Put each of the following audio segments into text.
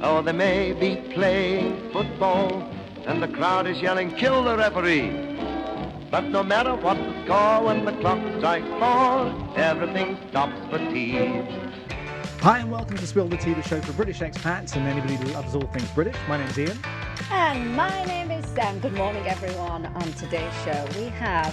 Oh, they may be playing football, and the crowd is yelling, kill the referee. But no matter what the score, when the clock strikes 4, everything stops for tea. Hi and welcome to Spill the Tea, the show for British expats and anybody who loves all things British. My name's Ian. And my name is Sam. Good morning, everyone. On today's show, we have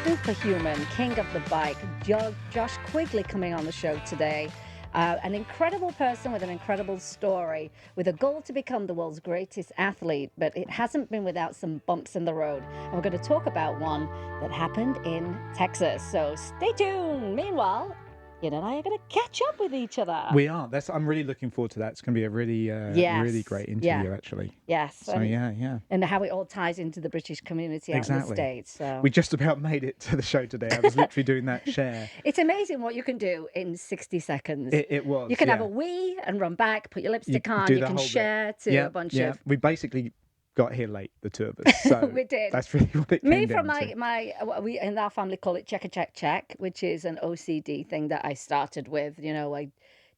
superhuman, king of the bike, Josh Quigley coming on the show today. An incredible person with an incredible story, with a goal to become the world's greatest athlete, but it hasn't been without some bumps in the road. And we're going to talk about one that happened in Texas. So stay tuned. Meanwhile, Ian and I are going to catch up with each other. We are. I'm really looking forward to that. It's going to be a really, really great interview, actually. Yes. So, yeah. And how it all ties into the British community out in the States. So. We just about made it to the show today. I was literally doing that share. It's amazing what you can do in 60 seconds. It was. You can have a wee and run back, put your lipstick on, you can share to a bunch of... We basically got here late, the two of us. So we did. That's really what it came down to. We in our family call it check, which is an OCD thing that I started with. You know,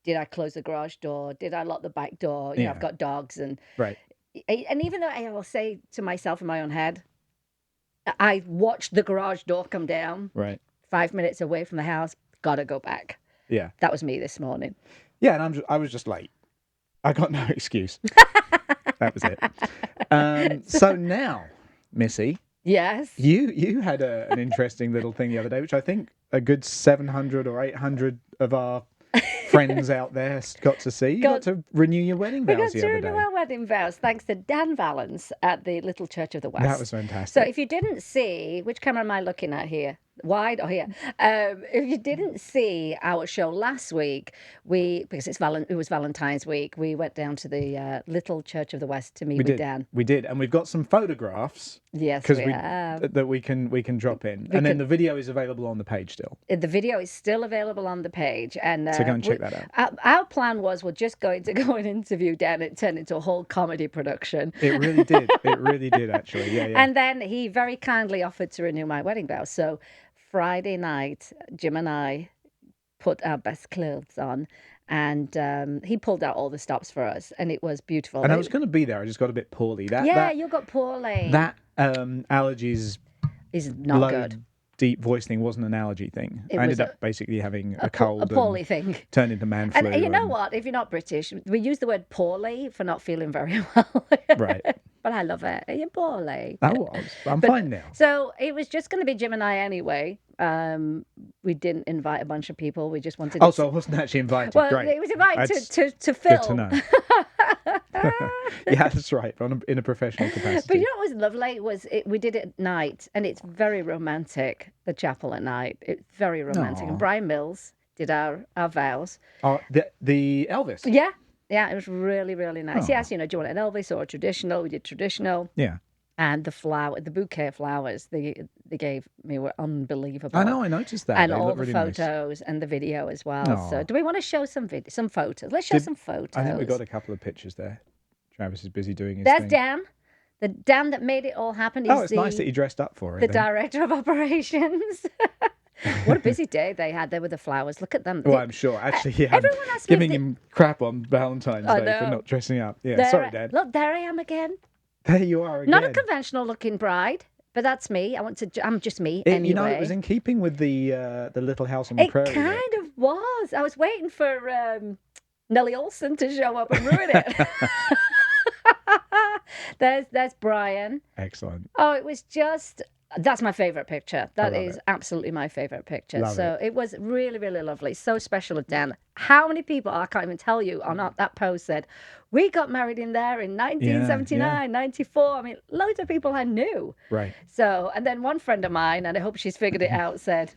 did I close the garage door? Did I lock the back door? You know, I've got dogs and even though I will say to myself in my own head, I watched the garage door come down. Right. 5 minutes away from the house, gotta go back. Yeah. That was me this morning. Yeah, and I was just late. I got no excuse. That was it. So now, Missy. Yes. You had an interesting little thing the other day, which I think a good 700 or 800 of our friends out there got to see. You got to renew your wedding vows the other day. We got to renew our wedding vows, thanks to Dan Valance at the Little Church of the West. That was fantastic. So if you didn't see, which camera am I looking at here? Wide or here? If you didn't see our show last week, because it was Valentine's week, we went down to the Little Church of the West to meet with Dan. We did, and we've got some photographs. Yes, that we can drop in, then the video is available on the page still. The video is still available on the page, and so go and check that out. Our plan was we're just going to go and interview Dan. It turned into a whole comedy production. It really did. It really did, actually. Yeah. And then he very kindly offered to renew my wedding vows. So Friday night, Jim and I put our best clothes on, and he pulled out all the stops for us, and it was beautiful. And I was going to be there. I just got a bit poorly. You got poorly. That allergies is not good. Deep voice thing wasn't an allergy thing. I ended up basically having a cold. A poorly thing. Turned into man flu. And you know what? If you're not British, we use the word poorly for not feeling very well. Right. But I love it. You're poorly. I was. I'm fine now. So it was just going to be Jim and I anyway. We didn't invite a bunch of people. We just wanted to... so I wasn't actually invited. Well, Great. It was invited to film. Good to know. Yeah, that's right. In a professional capacity. But you know what was lovely was we did it at night, and it's very romantic, the chapel at night. It's very romantic. Aww. And Brian Mills did our vows. The Elvis? Yeah, it was really, really nice. He asked, do you want an Elvis or a traditional? We did traditional. Yeah. And the bouquet of flowers they gave me were unbelievable. I know, I noticed that. And all the photos and the video as well. Aww. So do we want to show some photos? Let's show some photos. I think we got a couple of pictures there. Travis is busy doing his thing. There's Dan. The Dan that made it all happen. It's nice that you dressed up for it. The director of operations. What a busy day they had there with the flowers. Look at them. Well, I'm sure. Actually, yeah, everyone asked me giving him crap on Valentine's Day for not dressing up. Yeah, sorry, Dad. Look, there I am again. There you are again. Not a conventional looking bride, but that's me. I'm just me anyway. You know, it was in keeping with the Little House on the Prairie. It kind of was. I was waiting for Nellie Olsen to show up and ruin it. There's Brian. Excellent. Oh, it was just... That's my favourite picture. That is absolutely my favourite picture. It was really, really lovely. So special of Dan. How many people, I can't even tell you, on that post said, we got married in there in 1979, 94. I mean, loads of people I knew. Right. So, and then one friend of mine, and I hope she's figured it out, said,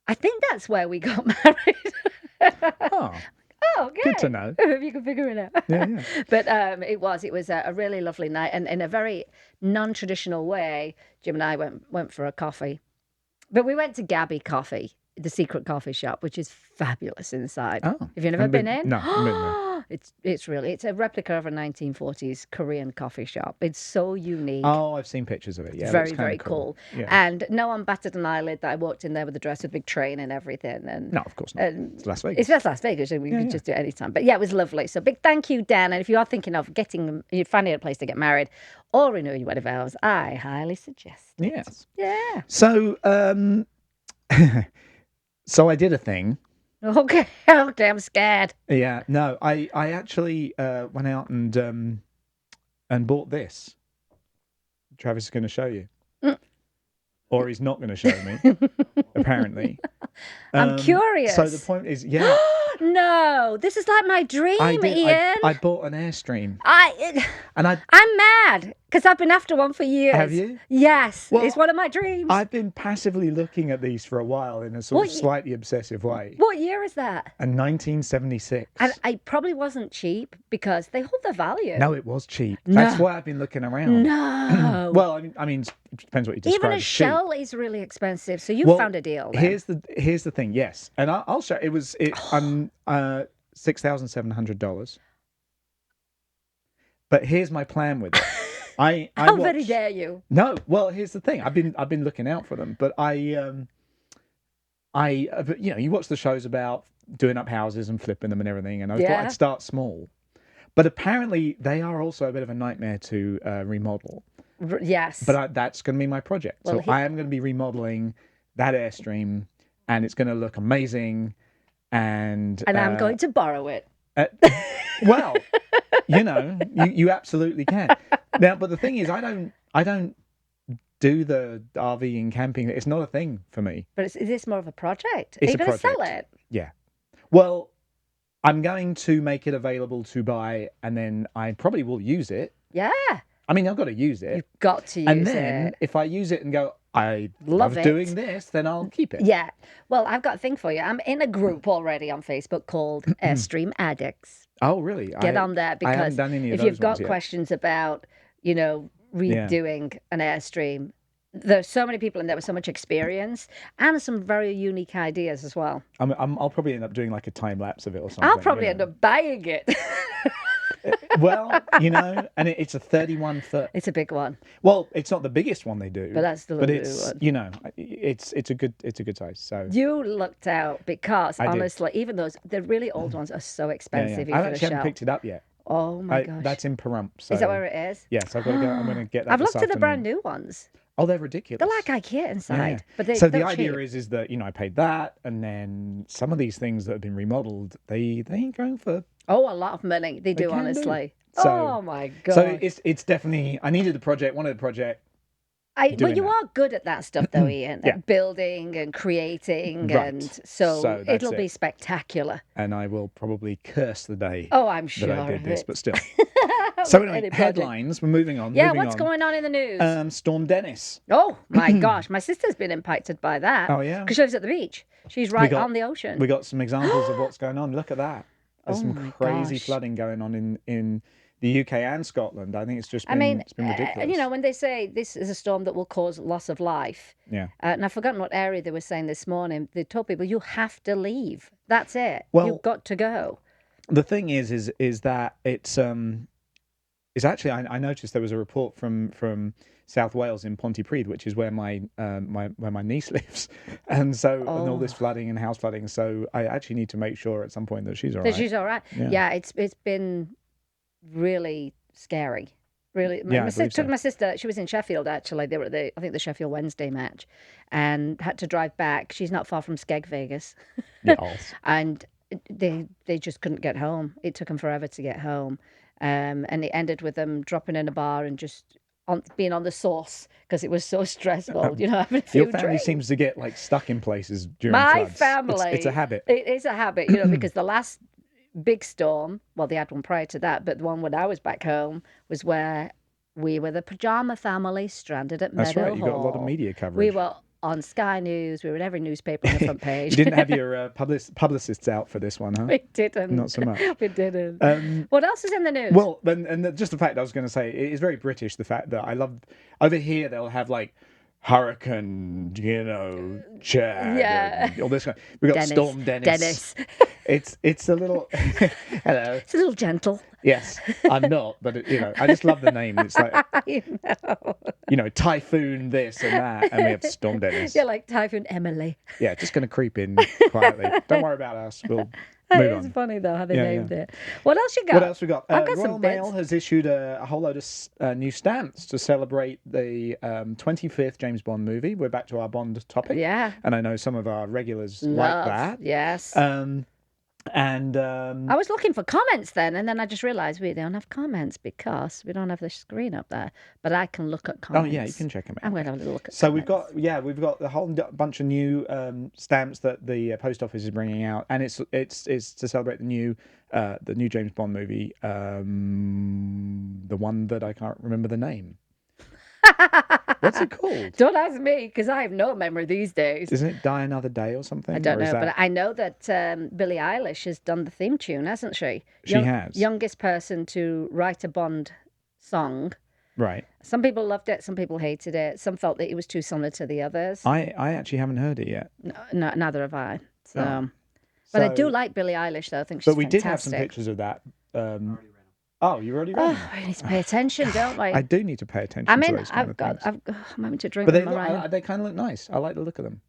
I think that's where we got married. Oh, okay. Good to know. If you can figure it out. Yeah. But it was a really lovely night, and in a very non-traditional way, Jim and I went for a coffee. But we went to Gabby Coffee. the secret coffee shop, which is fabulous inside. Oh, have you never been in? No, I've been there. It's a replica of a 1940s Korean coffee shop. It's so unique. Oh, I've seen pictures of it. Yeah, Very, very cool. Yeah. And no one batted an eyelid that I walked in there with a dress with a big train and everything. And no, of course not. It's Las Vegas. It's just Las Vegas. So we could just do it anytime. But yeah, it was lovely. So big thank you, Dan. And if you are thinking of you're finding a place to get married or renewing your wedding vows, I highly suggest it. Yes. Yeah. So, so I did a thing. Okay, I'm scared. Yeah, no, I actually went out and bought this. Travis is going to show you, or he's not going to show me. Apparently, I'm curious. So the point is, yeah. No, this is like my dream, Ian. I bought an Airstream. I'm mad because I've been after one for years. Have you? Yes, well, it's one of my dreams. I've been passively looking at these for a while in a sort of slightly obsessive way. What year is that? In 1976. And it probably wasn't cheap because they hold their value. No, it was cheap. No. That's why I've been looking around. No. Well, I mean, it depends what you describe. Even a as shell cheap. is really expensive, so you found a deal. Then. Here's the thing. Yes, and I'll show. It was $6,700. But here's my plan with it. How very dare you? No, well, here's the thing. I've been looking out for them, but you watch the shows about doing up houses and flipping them and everything, and I thought I'd start small. But apparently, they are also a bit of a nightmare to remodel. Yes. But that's going to be my project. Well, I am going to be remodeling that Airstream, and it's going to look amazing. And I'm going to borrow it. Well, you absolutely can. Now, but the thing is, I don't do the RV and camping. It's not a thing for me. But is this more of a project? It's Are you going to sell it? Yeah. Well, I'm going to make it available to buy, and then I probably will use it. Yeah. I mean, I've got to use it. You've got to use it. And then if I use it and go, I love doing this, then I'll keep it. Yeah. Well, I've got a thing for you. I'm in a group already on Facebook called Airstream Addicts. Oh, really? Get on there because I haven't done any of if those you've got ones yet. questions about, redoing an Airstream, there's so many people in there with so much experience and some very unique ideas as well. I'll probably end up doing like a time lapse of it or something. I'll probably end up buying it. Well, and it's a 31 foot. It's a big one. Well, it's not the biggest one they do, but that's still a big one. It's a good size. So you lucked out because honestly, even those the really old ones are so expensive. Yeah. I actually haven't picked it up yet. Oh my gosh, that's in Pahrump. So. Is that where it is? Yes, I've got to go. I'm going to get that. I've looked at the brand new ones. Oh, they're ridiculous. They're like IKEA inside. Yeah. But so the idea is that I paid that, and then some of these things that have been remodeled, they ain't going for a lot of money. They do honestly. So, oh my god! So it's definitely. I needed wanted the project. But you are good at that stuff, though, Ian. Yeah. Building and creating, right. and so it'll be spectacular. And I will probably curse the day. Oh, I'm sure that I did this, it. but still. So anyway, headlines. We're moving on. Yeah, what's going on in the news? Storm Dennis. Oh my gosh, my sister's been impacted by that. Oh yeah, because she lives at the beach. She's right on the ocean. We got some examples of what's going on. Look at that. There's some crazy flooding going on in the UK and Scotland. I think it's just been, it's been ridiculous. When they say this is a storm that will cause loss of life. Yeah. And I've forgotten what area they were saying this morning. They told people you have to leave. That's it. Well, you've got to go. The thing is that it's actually I noticed there was a report from South Wales in Pontypridd, which is where my niece lives, and so and all this flooding and house flooding. So I actually need to make sure at some point that she's all right. That she's all right. Yeah, it's been really scary. Really, my sister. She was in Sheffield actually. They were at the Sheffield Wednesday match, and had to drive back. She's not far from Skeg Vegas, and they just couldn't get home. It took them forever to get home, and it ended with them dropping in a bar and just being on the sauce because it was so stressful. Having a few Your family drinks. seems to get like stuck in places during my floods. family. It's a habit. It is a habit, because the last big storm, well, they had one prior to that, but the one when I was back home was where we were the pajama family stranded at Meadow That's right. You got a lot of Hall. media coverage. We were on Sky News. We were in every newspaper on the front page. You didn't have your publicists out for this one, huh? We didn't. Not so much. We didn't. What else is in the news? Well, and just the fact I was going to say, it is very British, the fact that I love... Over here, they'll have like Hurricane, Chad, and all this kind. We've got Storm Dennis. It's a little. Hello. It's a little gentle. Yes, I'm not, but I just love the name. It's like Typhoon this and that, and we have Storm Dennis. You're like Typhoon Emily. Yeah, just going to creep in quietly. Don't worry about us. We'll move on. It's funny though how they named it. What else you got? What else we got? I've got Royal some Mail bits. has issued a whole load of new stamps to celebrate the 25th James Bond movie. We're back to our Bond topic. Yeah. And I know some of our regulars like that. Yes. And I was looking for comments then, and then I just realised we don't have comments because we don't have the screen up there. But I can look at comments. Oh yeah, you can check them out. I'm going to have a little look at. So comments. we've got a whole bunch of new stamps that the post office is bringing out, and it's to celebrate the new James Bond movie, the one that I can't remember the name. What's it called? Don't ask me because I have no memory these days. Isn't it Die Another Day or something? I don't know, but I know that Billie Eilish has done the theme tune, hasn't she? She has. Youngest person to write a Bond song. Right. Some people loved it, some people hated it. Some felt that it was too similar to the others. I actually haven't heard it yet. No, neither have I. So, Oh. But I do like Billie Eilish, though. I think she's But we fantastic. did have some pictures of that. Oh, you already read them? We need to pay attention, don't we? I do need to pay attention to those kind of things. I'm having to drink But them. they kind of look nice. I like the look of them.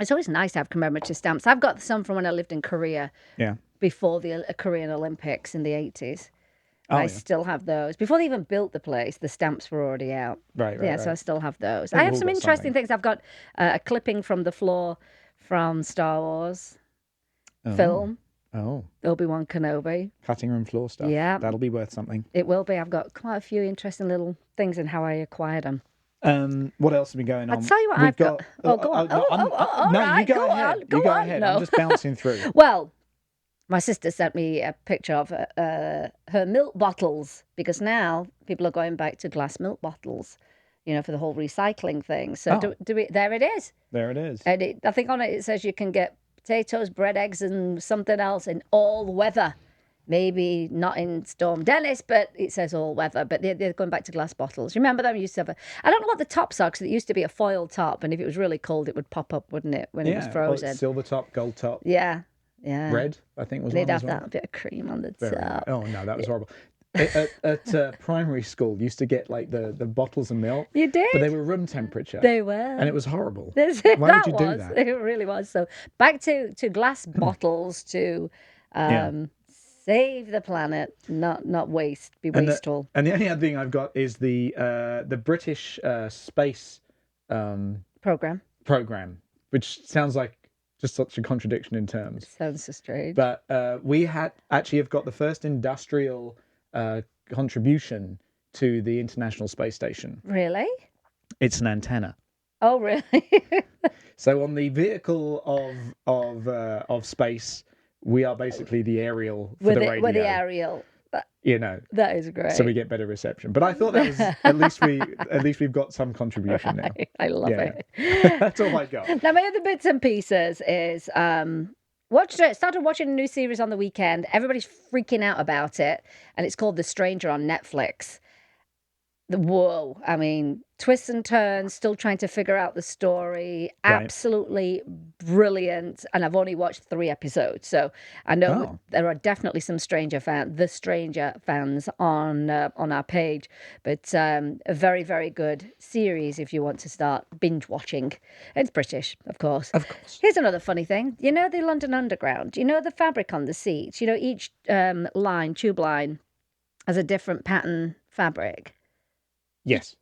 It's always nice to have commemorative stamps. I've got some from when I lived in Korea. Yeah. Before the Korean Olympics in the 80s. Oh, I still have those. Before they even built the place, the stamps were already out. Right. So I still have those. We've I have all some got interesting something. things. I've got a clipping from the floor from Star Wars film, Obi-Wan Kenobi. Cutting room floor stuff. Yeah. That'll be worth something. It will be. I've got quite a few interesting little things in how I acquired them. What else has been going on? I'll tell you what I've got. Oh, go on. No, you go ahead. You go ahead. No. I'm just bouncing through. Well, my sister sent me a picture of her milk bottles because now people are going back to glass milk bottles, for the whole recycling thing. So there it is. There it is. And I think on it says you can get potatoes, bread, eggs, and something else in all weather. Maybe not in Storm Dennis, but it says all weather. But they're going back to glass bottles. You remember them? You used to have I don't know what the tops are because it used to be a foil top, and if it was really cold, it would pop up, wouldn't it, when it was frozen? Silver top, gold top. Yeah. Red, I think was They'd one have as well. that bit of cream on the Very top. nice. Oh no, that was horrible. At primary school, you used to get like the bottles of milk. You did? But they were room temperature. They were. And it was horrible. Why would you do that? It really was. So back to glass bottles to save the planet, not waste, be wasteful. And the only other thing I've got is the British space program, which sounds like just such a contradiction in terms. Sounds so strange. But we have got the first industrial contribution to the International Space Station. Really? It's an antenna. Oh, really? So on the vehicle of space, we are basically the aerial for the radio. We're the aerial. That is great. So we get better reception. But I thought that was at least we've got some contribution now. I love it. That's all I got. Now my other bits and pieces is started watching a new series on the weekend. Everybody's freaking out about it, and it's called The Stranger on Netflix. Whoa, I mean, twists and turns, still trying to figure out the story. Right. Absolutely brilliant. And I've only watched 3 episodes. So I know there are definitely some The Stranger fans on our page. But a very, very good series if you want to start binge watching. It's British, of course. Of course. Here's another funny thing. You know the London Underground? You know the fabric on the seats? You know each tube line has a different pattern fabric. Yes.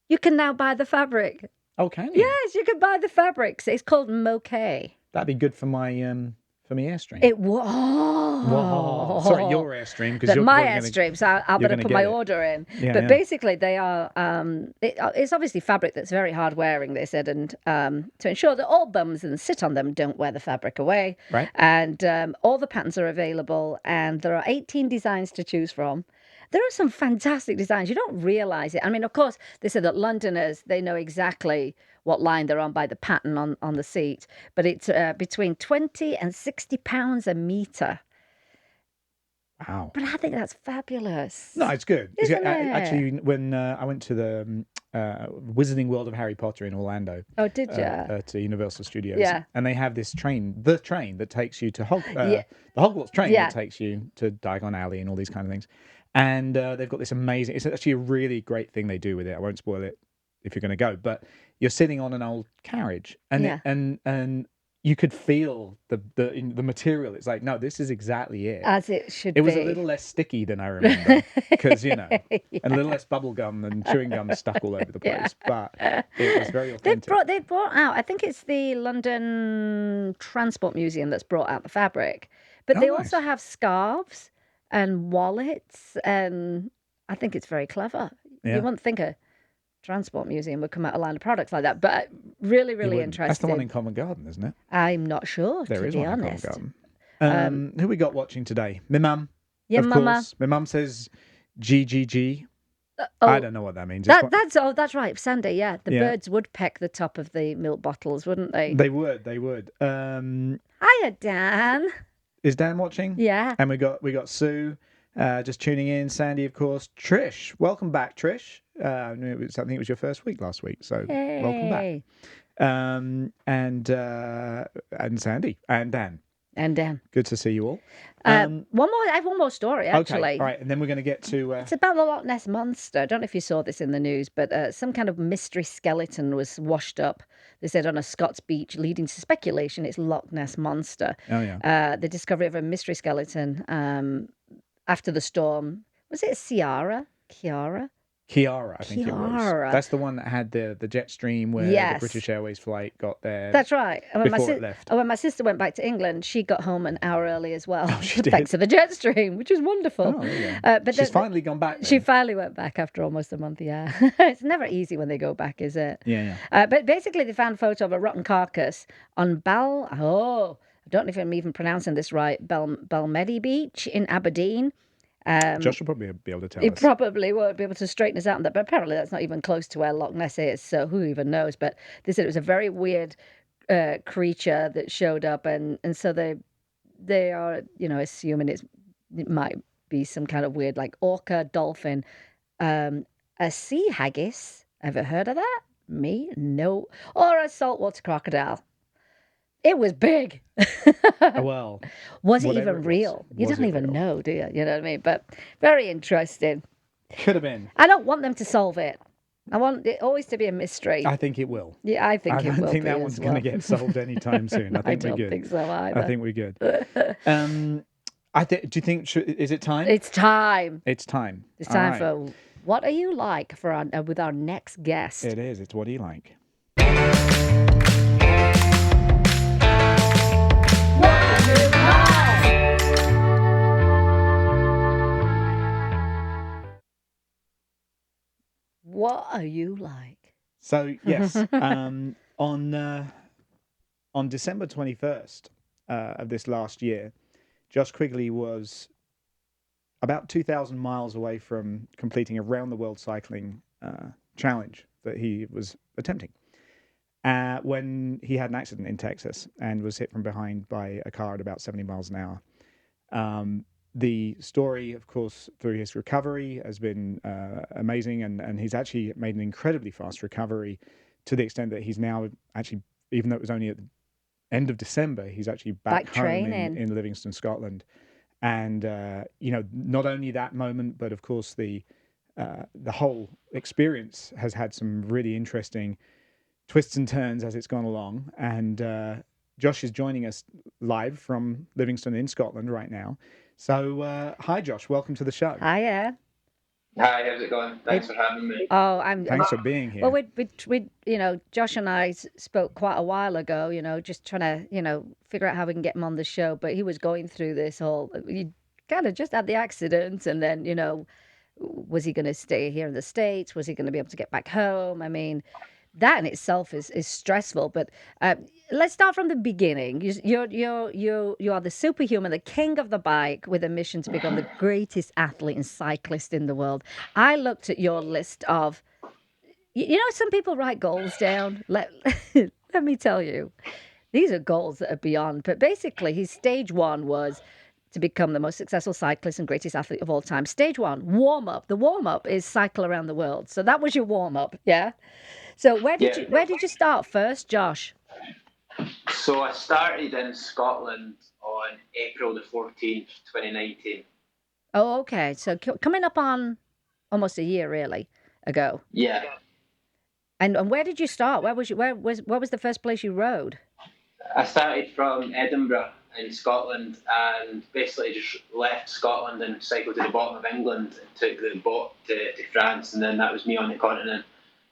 You can now buy the fabric. Oh, can you? Yes, you can buy the fabrics. It's called moquet. That'd be good for my Airstream. Whoa. Sorry, your Airstream. My Airstream, so I'll better put my order in. But basically, they are. It's obviously fabric that's very hard wearing. They said, and to ensure that all bums and sit on them don't wear the fabric away. Right. And all the patterns are available, and there are 18 designs to choose from. There are some fantastic designs. You don't realise it. I mean, of course, they said that Londoners, they know exactly what line they're on by the pattern on the seat. But it's between £20 and £60 a metre. Wow. But I think that's fabulous. No, it's good. Isn't it? Actually, when I went to the Wizarding World of Harry Potter in Orlando. Oh, did you? At Universal Studios. Yeah. And they have this train, the train that takes you to Yeah. the Hogwarts train Yeah. that takes you to Diagon Alley and all these kind of things. And they've got this amazing. It's actually a really great thing they do with it. I won't spoil it if you're going to go, but you're sitting on an old carriage, and Yeah. and you could feel the material. It's like, no, this is exactly it. As it should be. It was a little less sticky than I remember, because and a little less bubble gum and chewing gum stuck all over the place. But it was very authentic. They brought out. I think it's the London Transport Museum that's brought out the fabric, but they also have scarves and wallets, and I think it's very clever. Yeah. You wouldn't think a transport museum would come out a line of products like that, but really, really interesting. That's the one in Covent Garden, isn't it? I'm not sure. There is to be one honest. in Covent Garden. Who we got watching today? My mum. Your of mama. course. My mum says GGG. Oh, I don't know what that means. that's right, Sandy. Yeah, the Yeah. birds would peck the top of the milk bottles, wouldn't they? They would. Hiya, Dan. Is Dan watching? Yeah. And we got Sue, just tuning in. Sandy, of course. Trish, welcome back, Trish. I think it was your first week last week, so welcome back. And Sandy and Dan. And Dan. Good to see you all. One more. I have one more story actually. Okay, all right, and then we're going to get to. It's about the Loch Ness monster. I don't know if you saw this in the news, but some kind of mystery skeleton was washed up. They said on a Scots beach, leading to speculation it's Loch Ness monster. Oh yeah. The discovery of a mystery skeleton after the storm. Was it Kiara, I think it was. That's the one that had the jet stream where the British Airways flight got there. That's right. And before it left. When my sister went back to England, she got home an hour early as well. Oh, she did? Thanks to the jet stream, which is wonderful. Oh, yeah. But she's finally gone back then. She finally went back after almost a month, yeah. It's never easy when they go back, is it? Yeah. But basically, they found a photo of a rotten carcass on I don't know if I'm even pronouncing this right, Balmedy Beach in Aberdeen. Josh will probably be able to tell us. He probably won't be able to straighten us out on that, but apparently that's not even close to where Loch Ness is, so who even knows? But they said it was a very weird creature that showed up, and so they are, assuming it might be some kind of weird, like orca, dolphin, a sea haggis. Ever heard of that? Me? No. Or a saltwater crocodile. It was big. Well, was it even real? You don't even know, do you? You know what I mean? But very interesting. Could have been. I don't want them to solve it. I want it always to be a mystery. I think it will. Yeah, I think it will. I don't think that one's going to get solved anytime soon. I think we're good. I don't think so either. I think we're good. Do you think? Is it time? It's time. It's time. It's time for What Are You Like for with our next guest. It is. It's What Are You Like? What are you like? So yes, on December 21st of this last year, Josh Quigley was about 2,000 miles away from completing a round-the-world cycling challenge that he was attempting when he had an accident in Texas and was hit from behind by a car at about 70 miles an hour. The story, of course, through his recovery has been amazing, and he's actually made an incredibly fast recovery to the extent that he's now actually, even though it was only at the end of December, he's actually back home in Livingston, Scotland. And, not only that moment, but of course the whole experience has had some really interesting twists and turns as it's gone along. And Josh is joining us live from Livingston in Scotland right now. So, hi, Josh. Welcome to the show. Hiya. Hi, how's it going? Thanks for having me. Thanks for being here. Well, we Josh and I spoke quite a while ago, just trying to, figure out how we can get him on the show. But he was going through this whole, he kind of just had the accident, and then, was he going to stay here in the States? Was he going to be able to get back home? I mean, that in itself is stressful. But let's start from the beginning. You are the superhuman, the king of the bike, with a mission to become the greatest athlete and cyclist in the world. I looked at your list of, some people write goals down. Let me tell you, these are goals that are beyond. But basically, his stage one was to become the most successful cyclist and greatest athlete of all time. Stage 1, warm-up. The warm-up is cycle around the world. So that was your warm-up, yeah? So where did you start first, Josh? So I started in Scotland on April the 14th, 2019. Oh, okay. So coming up on almost a year, really, ago. Yeah. And where did you start? Where was the first place you rode? I started from Edinburgh in Scotland and basically just left Scotland and cycled to the bottom of England and took the boat to France, and then that was me on the continent.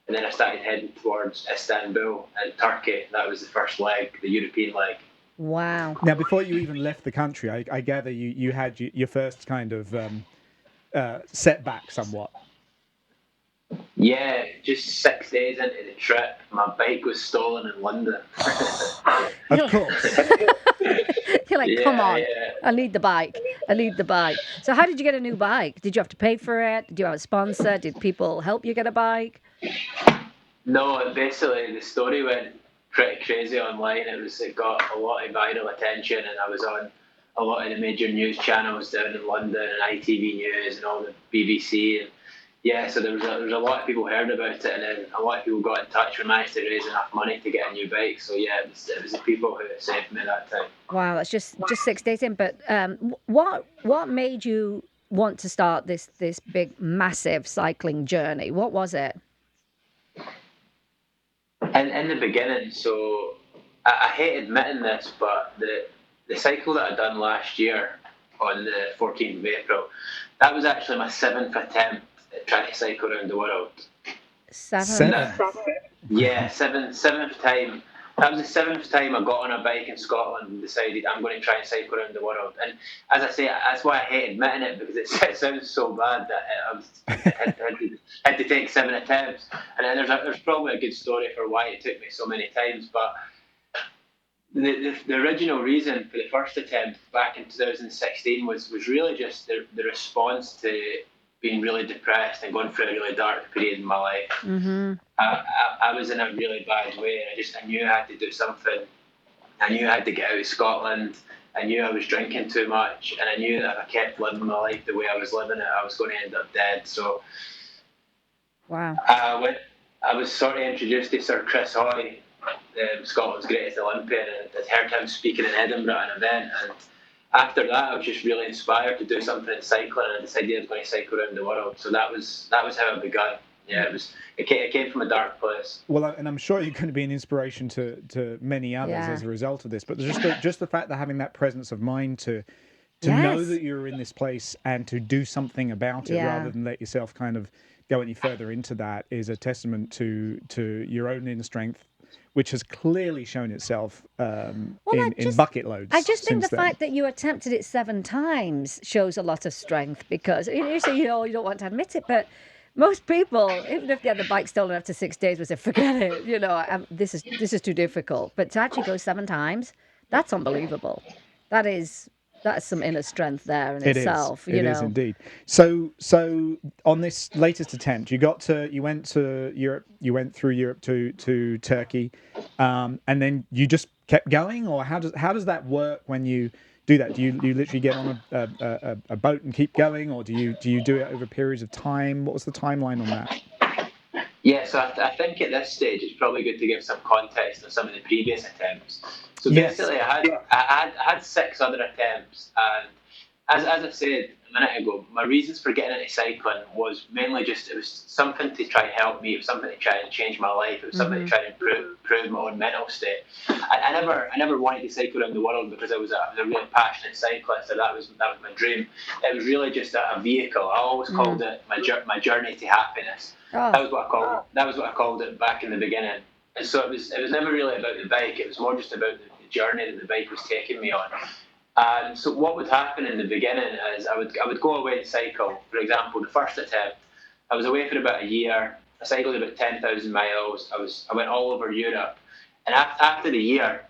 And then I started heading towards Istanbul and Turkey. That was the first leg, the European leg. Wow. Now, before you even left the country, I gather you had your first kind of setback somewhat. Yeah, just 6 days into the trip, my bike was stolen in London. Of course. You're like, come on, I need the bike. So how did you get a new bike? Did you have to pay for it? Did you have a sponsor? Did people help you get a bike? No, basically the story went pretty crazy online. It got a lot of viral attention, and I was on a lot of the major news channels down in London and ITV News and all the BBC. And yeah, so there was a lot of people heard about it, and then a lot of people got in touch and managed to raise enough money to get a new bike. So yeah, it was the people who saved me that time. Wow, that's just 6 days in. But what made you want to start this big, massive cycling journey? What was it? And in the beginning, so I hate admitting this, but the cycle that I done last year on the 14th of April, that was actually my 7th attempt at trying to cycle around the world. Seven? Yeah, seventh time. That was the 7th time I got on a bike in Scotland and decided I'm going to try and cycle around the world. And as I say, that's why I hate admitting it, because it sounds so bad that I had to take 7 attempts. And then there's probably a good story for why it took me so many times. But the original reason for the first attempt back in 2016 was really just the response to being really depressed and going through a really dark period in my life. Mm-hmm. I was in a really bad way, and I knew I had to do something. I knew I had to get out of Scotland. I knew I was drinking too much, and I knew that if I kept living my life the way I was living it, I was going to end up dead. So, wow. I was sort of introduced to Sir Chris Hoy, Scotland's greatest Olympian, and I'd heard him speaking in Edinburgh at an event, and after that I was just really inspired to do something in cycling, and I decided I was going to cycle around the world. So that was how it began. Yeah, it came from a dark place. Well, and I'm sure you're going to be an inspiration to many others as a result of this. But just the fact that having that presence of mind to know that you're in this place and to do something about it rather than let yourself kind of go any further into that is a testament to your own inner strength, which has clearly shown itself in bucket loads. I just think the then. fact that you attempted it 7 times shows a lot of strength, because you say, you don't want to admit it, but most people, even if they had the bike stolen after 6 days, would say, forget it, this is too difficult. But to actually go 7 times, that's unbelievable. That's some inner strength there in itself. It is indeed. So on this latest attempt, you went to Europe, you went through Europe to Turkey, and then you just kept going, or how does that work when you do that? Do you literally get on a boat and keep going, or do you do it over periods of time? What was the timeline on that? Yeah, so I think at this stage it's probably good to give some context on some of the previous attempts. So basically, I had 6 other attempts, and as I said a minute ago, my reasons for getting into cycling was mainly just it was something to try and help me, it was something to try and change my life, it was something to try and improve my own mental state. I never wanted to cycle around the world because I was a really passionate cyclist, and that was my dream. It was really just a vehicle. I always called it my journey to happiness. Oh. That was what I called it back in the beginning. And so it was never really about the bike. It was more just about the journey that the bike was taking me on. And so what would happen in the beginning is I would go away and cycle. For example, the first attempt, I was away for about a year. I cycled about 10,000 miles. I went all over Europe. And after the year,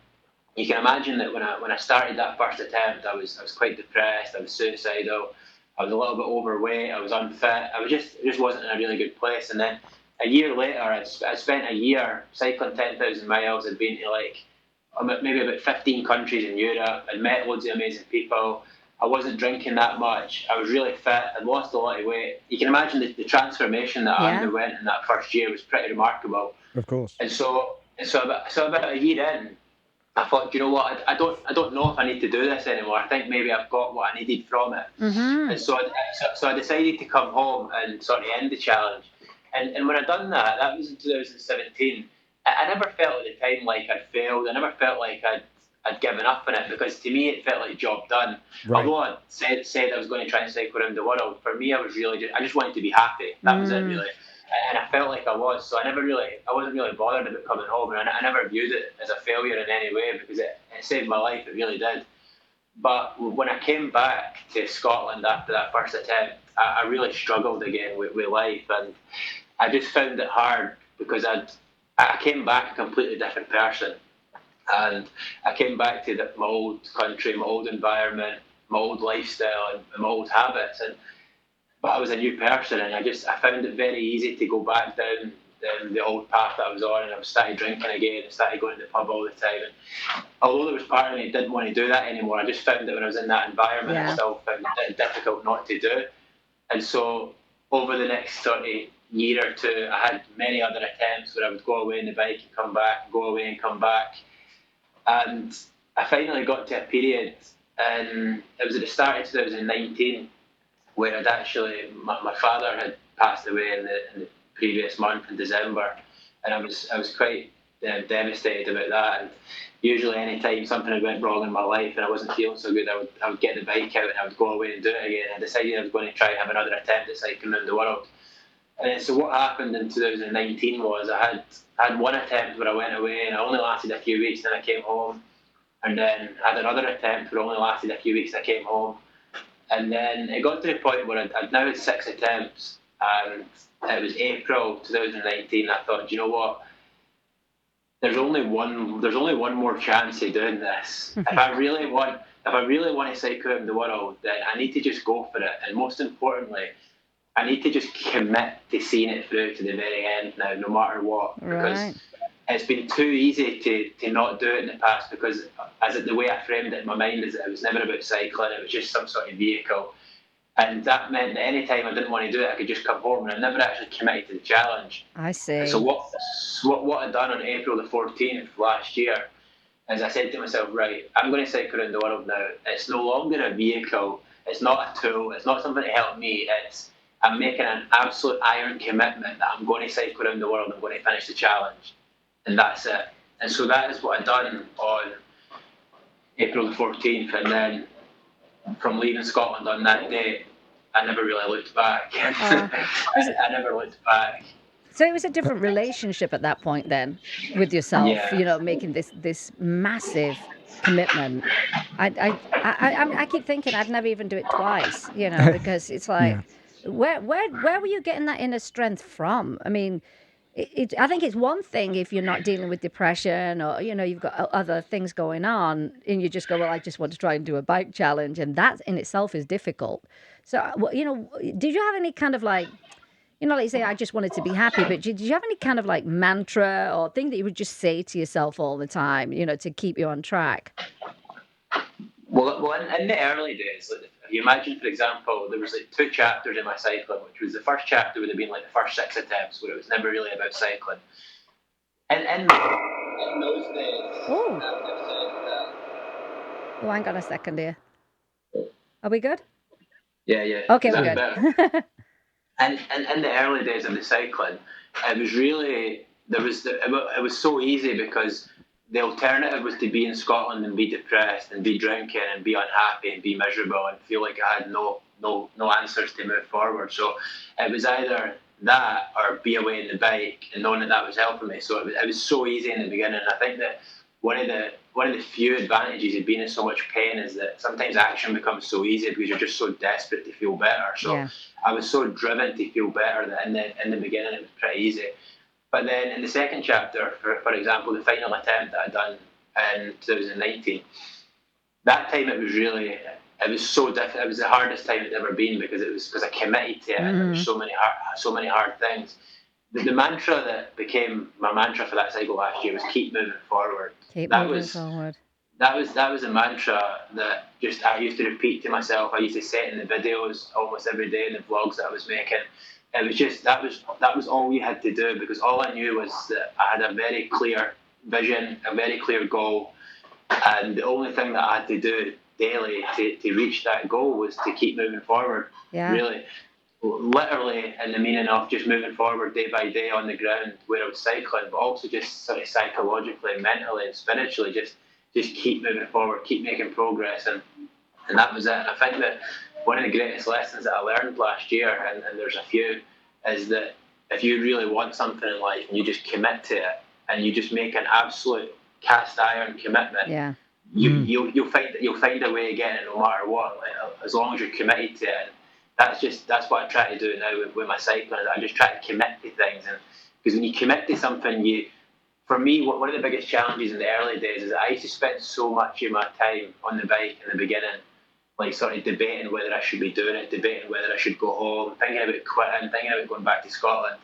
you can imagine that when I started that first attempt, I was quite depressed. I was suicidal. I was a little bit overweight. I was unfit. I just wasn't in a really good place. And then a year later, I spent a year cycling 10,000 miles. I'd been to maybe about 15 countries in Europe. I'd met loads of amazing people. I wasn't drinking that much. I was really fit. I'd lost a lot of weight. You can imagine the transformation that I underwent in that first year was pretty remarkable. Of course. And so about a year in, I thought, you know what? I don't know if I need to do this anymore. I think maybe I've got what I needed from it. Mm-hmm. And so I decided to come home and sort of end the challenge. And when I done that, that was in 2017. I never felt at the time like I'd failed. I never felt like I'd given up on it, because to me it felt like job done. Right. Although I said I was going to try and cycle around the world, for me I was really I just wanted to be happy. That was it really. And I felt like I was, so I wasn't really bothered about coming home, and I never viewed it as a failure in any way, because it saved my life. It really did. But when I came back to Scotland after that first attempt, I really struggled again with life, and I just found it hard, because I came back a completely different person, and I came back to my old country, my old environment, my old lifestyle, and my old habits, but I was a new person, and I found it very easy to go back down the old path that I was on, and I started drinking again, and started going to the pub all the time. And although there was part of me that didn't want to do that anymore, I just found that when I was in that environment, I still found it difficult not to do. And so over the next sort of year or two, I had many other attempts where I would go away on the bike and come back, go away and come back. And I finally got to a period, and it was at the start of 2019, where I'd actually, my father had passed away in the previous month in December, and I was quite devastated about that. And usually, any time something had went wrong in my life and I wasn't feeling so good, I would get the bike out and I would go away and do it again. I decided I was going to try and have another attempt at cycling around the world. And so what happened in 2019 was I had one attempt where I went away and I only lasted a few weeks, then I came home, and then I had another attempt where I only lasted a few weeks, and I came home. And then it got to the point where I'd now had 6 attempts, and it was April 2019. I thought, you know what? There's only one more chance of doing this. If I really want to cycle around the world, then I need to just go for it. And most importantly, I need to just commit to seeing it through to the very end now, no matter what. Right. Because it's been too easy to not do it in the past, because the way I framed it in my mind is that it was never about cycling, it was just some sort of vehicle. And that meant that any time I didn't want to do it, I could just come home, and I never actually committed to the challenge. I see. And so what I'd done on April the 14th last year is I said to myself, right, I'm going to cycle around the world now. It's no longer a vehicle, it's not a tool, it's not something to help me, I'm making an absolute iron commitment that I'm going to cycle around the world, I'm going to finish the challenge. And that's it. And so that is what I'd done on April the 14th. And then from leaving Scotland on that day, I never really looked back. I never looked back. So it was a different relationship at that point then with yourself, Yeah. Making this massive commitment. I keep thinking I'd never even do it twice, because it's like, where were you getting that inner strength from? I mean, I think it's one thing if you're not dealing with depression, or you've got other things going on, and you just go, well, I just want to try and do a bike challenge, and that in itself is difficult. So did you have any kind of like, like you say, I just wanted to be happy, but did you have any kind of like mantra or thing that you would just say to yourself all the time, to keep you on track? Well, in the early days, like, if you imagine, for example, there was like 2 chapters in my cycling, which was the first chapter would have been like the first 6 attempts, where it was never really about cycling. And in those days, Oh. I've said that. Oh, hang on a second here. Are we good? Yeah. Okay, Is we're that good. better? And in the early days of the cycling, it was really it was so easy, because the alternative was to be in Scotland and be depressed and be drinking and be unhappy and be miserable and feel like I had no answers to move forward. So it was either that or be away on the bike, and knowing that was helping me. So it was so easy in the beginning. I think that one of the few advantages of being in so much pain is that sometimes action becomes so easy because you're just so desperate to feel better. So I was so driven to feel better that in the beginning it was pretty easy. But then in the second chapter, for example, the final attempt that I'd done in 2019, that time it was so difficult. It was the hardest time it'd ever been, because I committed to it, and there were so many hard things. The mantra that became my mantra for that cycle last year was keep moving forward. Keep moving forward. that was a mantra that just I used to repeat to myself. I used to say it in the videos almost every day in the vlogs that I was making. It was just that was all you had to do, because all I knew was that I had a very clear vision, a very clear goal, and the only thing that I had to do daily to reach that goal was to keep moving forward. Yeah. Really, literally in the meaning of just moving forward day by day on the ground where I was cycling, but also just sort of psychologically, mentally, and spiritually, just keep moving forward, keep making progress, and that was it. And I think that one of the greatest lessons that I learned last year, and there's a few, is that if you really want something in life and you just commit to it and you just make an absolute cast iron commitment, Yeah. you'll find a way again, no matter what, like, as long as you're committed to it. And that's what I try to do now with my cycling. I just try to commit to things, and because when you commit to something, for me, one of the biggest challenges in the early days is that I used to spend so much of my time on the bike in the beginning, like sort of debating whether I should be doing it, debating whether I should go home, thinking about quitting, thinking about going back to Scotland.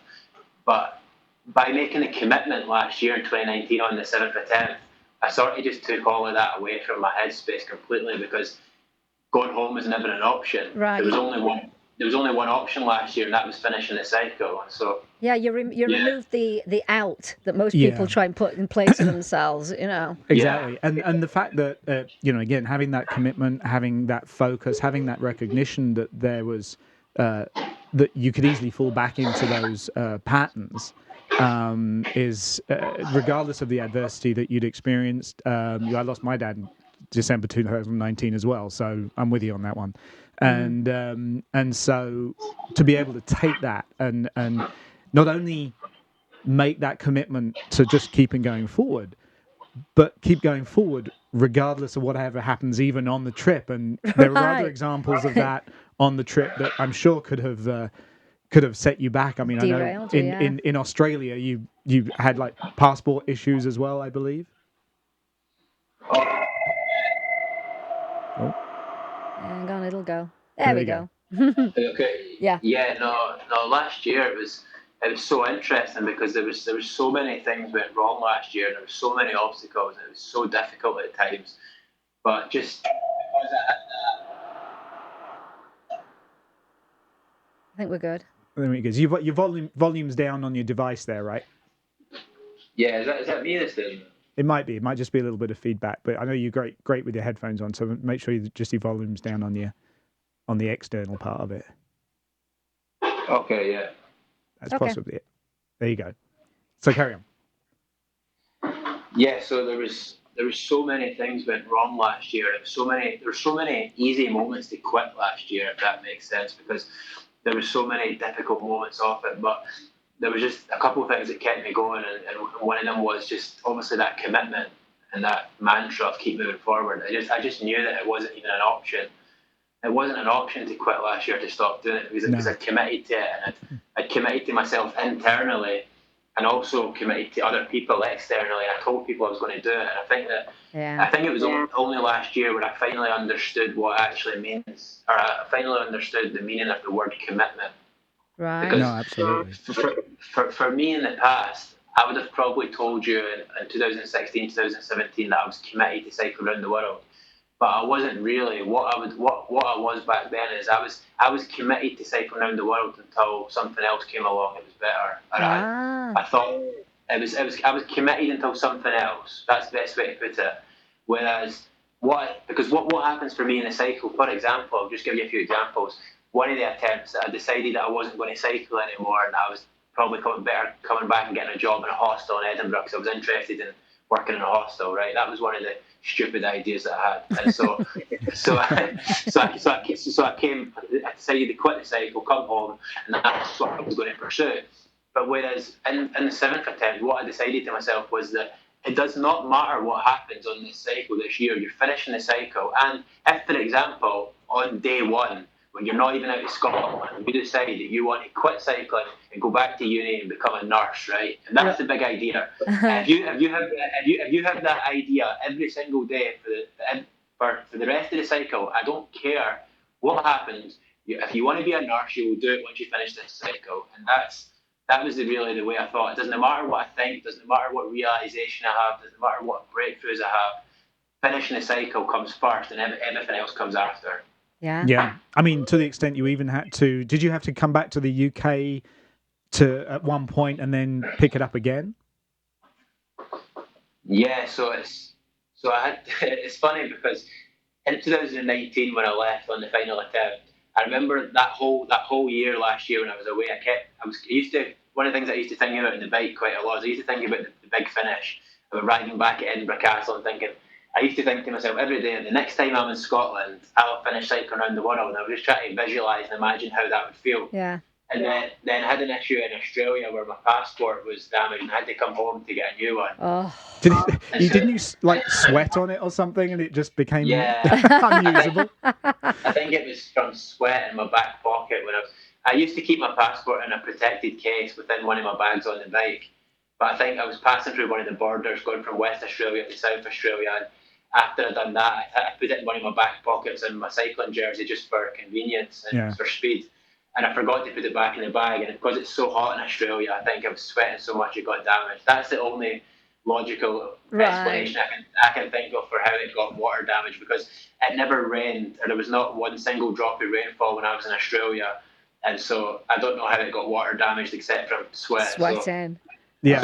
But by making the commitment last year in 2019 on the 7th of 10th, I sort of just took all of that away from my headspace completely, because going home was never an option. Right. There was only one option last year, and that was finishing the cycle. So Yeah, you removed the out that most Yeah. people try and put in place of themselves, you know. Exactly. And the fact that, again, having that commitment, having that focus, having that recognition that there was, that you could easily fall back into those patterns, is, regardless of the adversity that you'd experienced. I lost my dad in December 2019 as well, so I'm with you on that one. And so to be able to take that and not only make that commitment to just keeping going forward, but keep going forward regardless of whatever happens, even on the trip. And there were other examples of that on the trip that I'm sure could have set you back. I mean, Derailed I you, know yeah. in Australia you had like passport issues as well, I believe. Oh, Hang on, it'll go. There we you go. okay. Yeah. Yeah. No. Last year it was so interesting, because there was so many things went wrong last year, and there were so many obstacles, and it was so difficult at times. But just because I had that. I think we're good. there it goes. You've got your volume's down on your device there, right? Yeah, is that me this thing? It might be. It might just be a little bit of feedback, but I know you're great with your headphones on. So make sure you just your volume's down on the external part of it. Okay, yeah. That's possibly it. There you go. So carry on. Yeah, so there was so many things went wrong last year. There were so many easy moments to quit last year, if that makes sense, because there were so many difficult moments off it. But there was just a couple of things that kept me going, and one of them was just obviously that commitment and that mantra of keep moving forward. I just knew that it wasn't even an option. It wasn't an option to quit last year, to stop doing it, because I committed to it, and I committed to myself internally, and also committed to other people externally. I told people I was going to do it, and I think it was only last year where I finally understood what it actually means, or I finally understood the meaning of the word commitment. Right. Because absolutely. For me in the past, I would have probably told you in 2016, 2017 that I was committed to cycle around the world. But I wasn't really. What I was back then is I was committed to cycling around the world until something else came along. It was better. I thought I was committed until something else. That's the best way to put it. Whereas what happens for me in a cycle, for example, I'll just give you a few examples. One of the attempts that I decided that I wasn't going to cycle anymore, and I was probably coming back and getting a job in a hostel in Edinburgh, because I was interested in working in a hostel. Right, that was one of the stupid ideas that I had, and I decided to quit the cycle, come home, and that's what I was going to pursue. But whereas in the 7th attempt, what I decided to myself was that it does not matter what happens on this cycle this year. You're finishing the cycle, and if, for example, on day one, when you're not even out of Scotland, you decide that you want to quit cycling and go back to uni and become a nurse, right? And that's the big idea. If you have that idea every single day for the rest of the cycle, I don't care what happens. If you want to be a nurse, you will do it once you finish this cycle, and that was really the way I thought. It doesn't matter what I think, doesn't matter what realization I have, doesn't matter what breakthroughs I have. finishing the cycle comes first, and everything else comes after. Yeah. I mean, to the extent you even had to. Did you have to come back to the UK at one point and then pick it up again? Yeah. It's funny because in 2019 when I left on the final attempt, I remember that whole year last year when I was away. One of the things I used to think about in the bike quite a lot is I used to think about the big finish, about riding back at Edinburgh Castle and thinking. I used to think to myself every day, the next time I'm in Scotland, I'll finish cycling around the world. And I was just trying to visualise and imagine how that would feel. Yeah. And then I had an issue in Australia where my passport was damaged and I had to come home to get a new one. Oh. Didn't you sweat on it or something and it just became unusable? I think it was from sweat in my back pocket when I used to keep my passport in a protected case within one of my bags on the bike. But I think I was passing through one of the borders going from West Australia to South Australia, and after I'd done that, I put it in one of my back pockets in my cycling jersey just for convenience and for speed. And I forgot to put it back in the bag, and because it's so hot in Australia, I think I was sweating so much it got damaged. That's the only logical explanation I can think of for how it got water damage, because it never rained, or there was not one single drop of rainfall when I was in Australia, and so I don't know how it got water damaged except from sweat. Sweating. So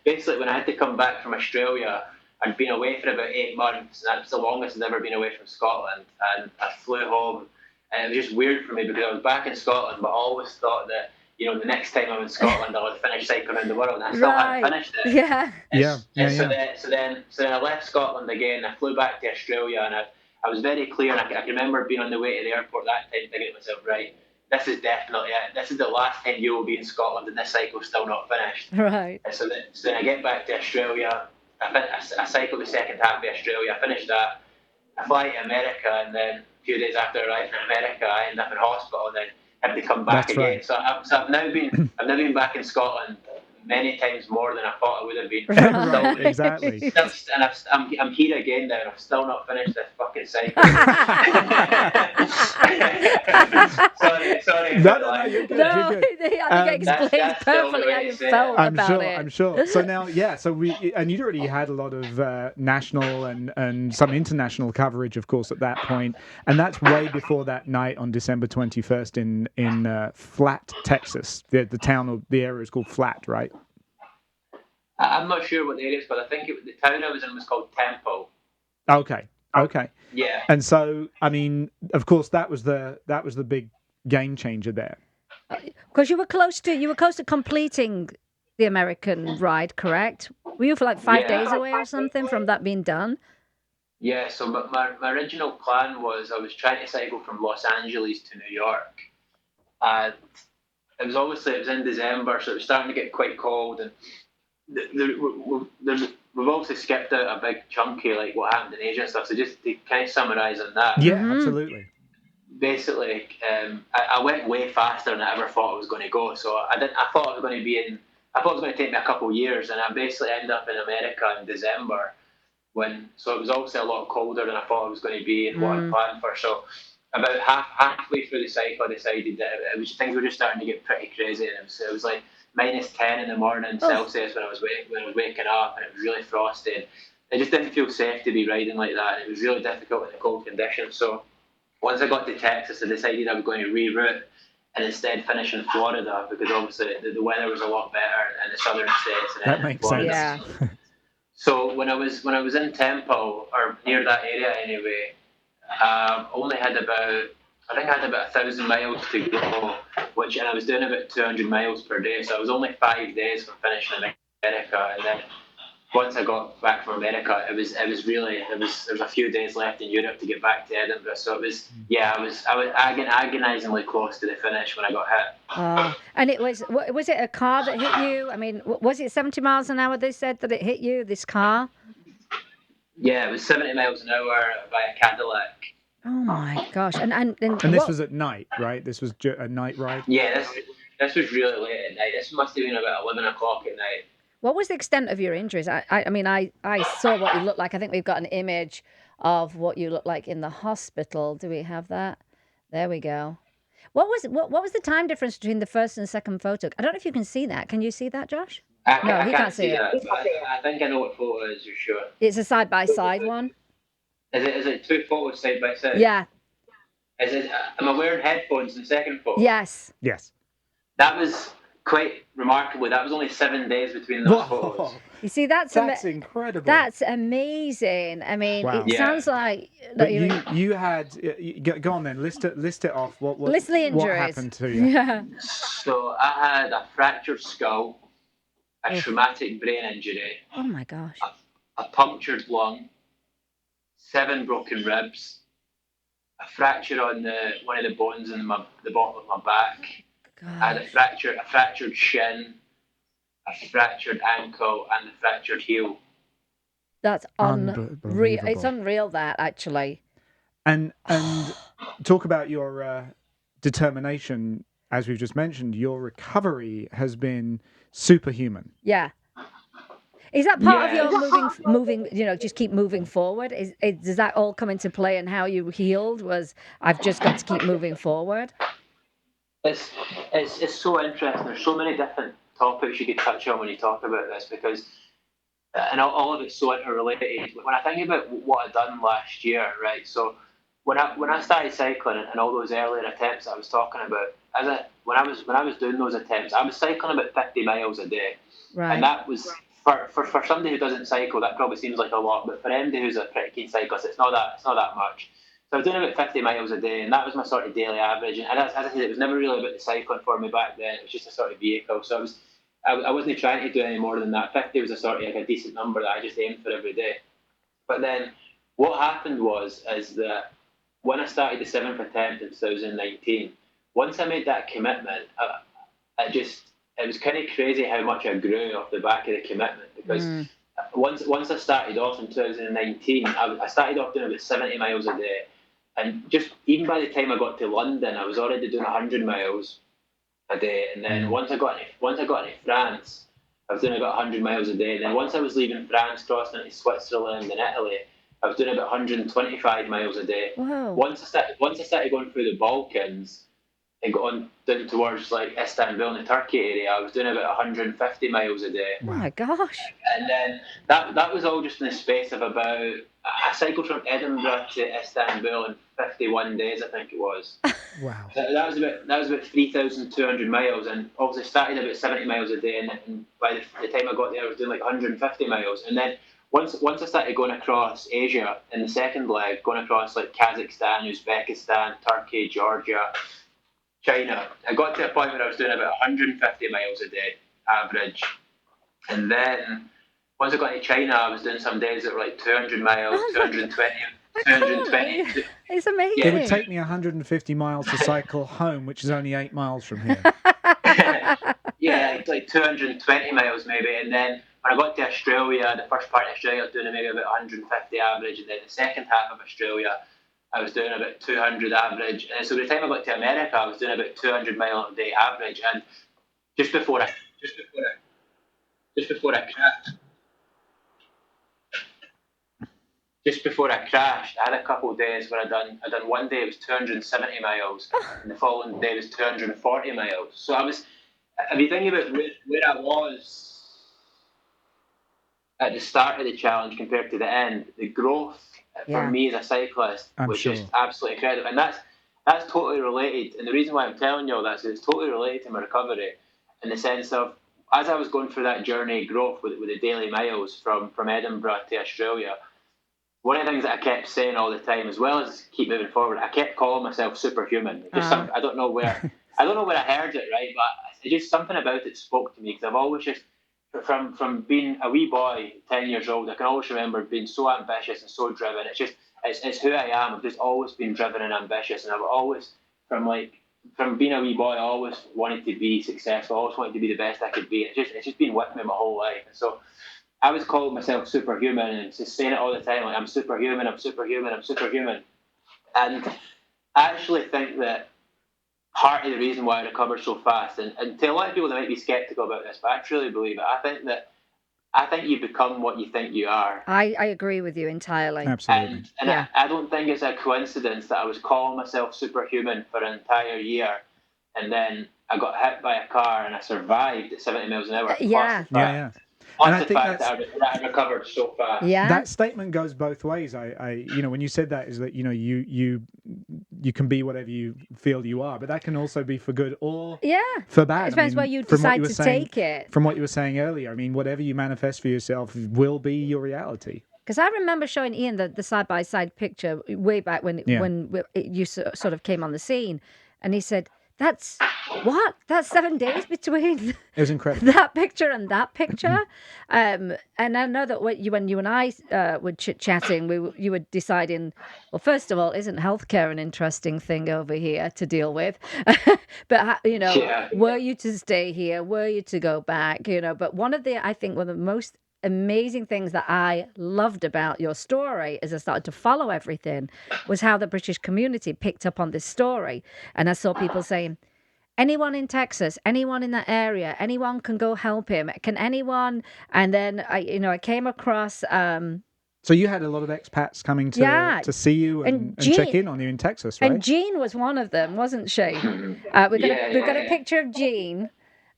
basically, when I had to come back from Australia, I'd been away for about 8 months, and that's the longest I've ever been away from Scotland. And I flew home, and it was just weird for me because I was back in Scotland, but I always thought that the next time I'm in Scotland, I'll finish cycling around the world, and I still hadn't finished it. So then I left Scotland again. I flew back to Australia, and I was very clear, and I can remember being on the way to the airport that time, thinking to myself, right, this is definitely it. This is the last time you will be in Scotland, and this cycle's still not finished. Right. So then I get back to Australia. I cycled the second half of Australia. I finished that. I fly to America, and then a few days after arriving in America, I end up in hospital, and then have to come back again. Right. So I've now been back in Scotland many times more than I thought I would have been. Right, exactly. I'm here again now, and I've still not finished this fucking cycle. sorry. No, you're good. No, I think it explains perfectly how you felt about it. I'm sure. So now, and you'd already had a lot of national and some international coverage, of course, at that point, and that's way before that night on December 21st in Flat, Texas. The area is called Flat, right? I'm not sure what the area is, but I think the town I was in was called Temple. Okay. Yeah. And so, I mean, of course, that was the big game changer there. Because you were close to completing the American ride, correct? Were you for like 5 days away or something from that being done? Yeah. So my original plan was I was trying to cycle from Los Angeles to New York, and it was in December, so it was starting to get quite cold, and we've also skipped out a big chunky like what happened in Asia and stuff. So just to kind of summarise on that. Yeah, absolutely. Basically, I went way faster than I ever thought I was going to go. So I thought it was going to take me a couple of years, and I basically ended up in America in December. So it was obviously a lot colder than I thought it was going to be and what I planned for. So about halfway through the cycle, I decided that things were just starting to get pretty crazy, and it was like -10 in the morning Celsius when I was waking up, and it was really frosty. It just didn't feel safe to be riding like that, and it was really difficult in the cold conditions. So once I got to Texas, I decided I was going to reroute and instead finish in Florida, because obviously the weather was a lot better in the southern states. That makes sense. Yeah. So when I was in Temple, or near that area anyway, I had about 1,000 miles to go, and I was doing about 200 miles per day. So I was only 5 days from finishing in America, and then once I got back from America, there was a few days left in Europe to get back to Edinburgh. So I was agonisingly close to the finish when I got hit. And was it a car that hit you? I mean, was it 70 miles an hour? They said that it hit you, this car. Yeah, it was 70 miles an hour by a Cadillac. Oh my gosh! And this was at night, right? This was a night ride. Yeah, this was really late at night. This must have been about 11 o'clock at night. What was the extent of your injuries? I mean, I saw what you looked like. I think we've got an image of what you looked like in the hospital. Do we have that? There we go. What was the time difference between the first and second photo? I don't know if you can see that. Can you see that, Josh? No, I he can't can't see see it. that, but I think I know what photo it is, you're sure. It's a side-by-side one. Is it two photos side by side? Yeah. Is it? Am I wearing headphones in the second photo? Yes. Yes. That was quite remarkable. That was only 7 days between those photos. You see, That's incredible. That's amazing. I mean, Wow. it sounds like. But you had go on then. List it off. What List the injuries. What happened to you? Yeah. So I had a fractured skull, a traumatic brain injury, Oh my gosh. a punctured lung, 7 broken ribs, a fracture on one of the bones in the bottom of my back. I had a fractured shin, a fractured ankle, and a fractured heel. That's unreal. It's unreal, that, actually. And talk about your determination. As we've just mentioned, your recovery has been superhuman. Yeah. Is that part of your moving? Just keep moving forward. Does that all come into play in how you healed? Was I've just got to keep moving forward? It's so interesting. There's so many different topics you could touch on when you talk about this, because and all of it's so interrelated. When I think about what I'd done last year, right? So when I started cycling and all those earlier attempts I was talking about, when I was doing those attempts, I was cycling about 50 miles a day, right? And that was for somebody who doesn't cycle, that probably seems like a lot, but for anybody who's a pretty keen cyclist, it's not that much. So I was doing about 50 miles a day, and that was my sort of daily average. And as I said, it was never really about the cycling for me back then. It was just a sort of vehicle. So I wasn't trying to do any more than that. 50 was a sort of like a decent number that I just aimed for every day. But then what happened is that when I started the 7th attempt in 2019, once I made that commitment, it was kind of crazy how much I grew off the back of the commitment, because once I started off in 2019, I started off doing about 70 miles a day. And just even by the time I got to London, I was already doing 100 miles a day. And then once I got into France, I was doing about 100 miles a day. And then once I was leaving France, crossing into Switzerland and Italy, I was doing about 125 miles a day. Wow. Once I started going through the Balkans and got on down towards like Istanbul and the Turkey area, I was doing about 150 miles a day. Oh my gosh. And then that was all just in the space of about, I cycled from Edinburgh to Istanbul in 51 days, I think it was. Wow. That was about 3,200 miles, and obviously started about 70 miles a day, and by the time I got there, I was doing like 150 miles. And then once I started going across Asia in the second leg, going across like Kazakhstan, Uzbekistan, Turkey, Georgia, China, I got to a point where I was doing about 150 miles a day average. And then once I got to China, I was doing some days that were like 200 miles, 220. It's amazing. It would take me 150 miles to cycle home, which is only 8 miles from here. Yeah, like 220 miles maybe. And then when I got to Australia, the first part of Australia, I was doing maybe about 150 average. And then the second half of Australia, I was doing about 200 average. And so by the time I got to America, I was doing about 200 mile a day average. And just before I crashed, I had a couple of days where I done one day it was 270 miles, and the following day was 240 miles. So if you think about where I was at the start of the challenge compared to the end, the growth for me as a cyclist was just absolutely incredible. And that's totally related. And the reason why I'm telling you all that is it's totally related to my recovery, in the sense of, as I was going through that journey of growth with the daily miles from Edinburgh to Australia, one of the things that I kept saying all the time, as well as keep moving forward, I kept calling myself superhuman. I don't know where I heard it, right? But it's just something about it spoke to me, because I've always just, from being a wee boy, 10 years old, I can always remember being so ambitious and so driven. It's who I am. I've just always been driven and ambitious, and I've always, from being a wee boy, I always wanted to be successful. I always wanted to be the best I could be. It's just been with me my whole life. And so I was calling myself superhuman, and just saying it all the time, like, I'm superhuman, I'm superhuman, I'm superhuman. And I actually think that part of the reason why I recovered so fast, and to a lot of people that might be skeptical about this, but I truly believe it, I think you become what you think you are. I agree with you entirely. Absolutely. And I don't think it's a coincidence that I was calling myself superhuman for an entire year. and then I got hit by a car and I survived at 70 miles an hour. Yeah. Yeah. Plus And I the think fact that I recovered so fast. Yeah. that statement goes both ways. When you said that, is that you can be whatever you feel you are, but that can also be for good or for bad. It depends where you decide to take it. From what you were saying earlier, I mean, whatever you manifest for yourself will be your reality. Because I remember showing Ian the side-by-side picture way back when you sort of came on the scene, and he said, That's 7 days between It was incredible. that picture and that picture. And I know that when you and I were chit-chatting, you were deciding, well, first of all, isn't healthcare an interesting thing over here to deal with? But, were you to stay here? Were you to go back? But one of the most amazing things that I loved about your story as I started to follow everything was how the British community picked up on this story. And I saw people saying, anyone in Texas, anyone in that area, anyone can go help him. Can anyone? And then I came across. So you had a lot of expats coming to see you and check in on you in Texas, right? And Jean was one of them, wasn't she? We've got a picture of Jean,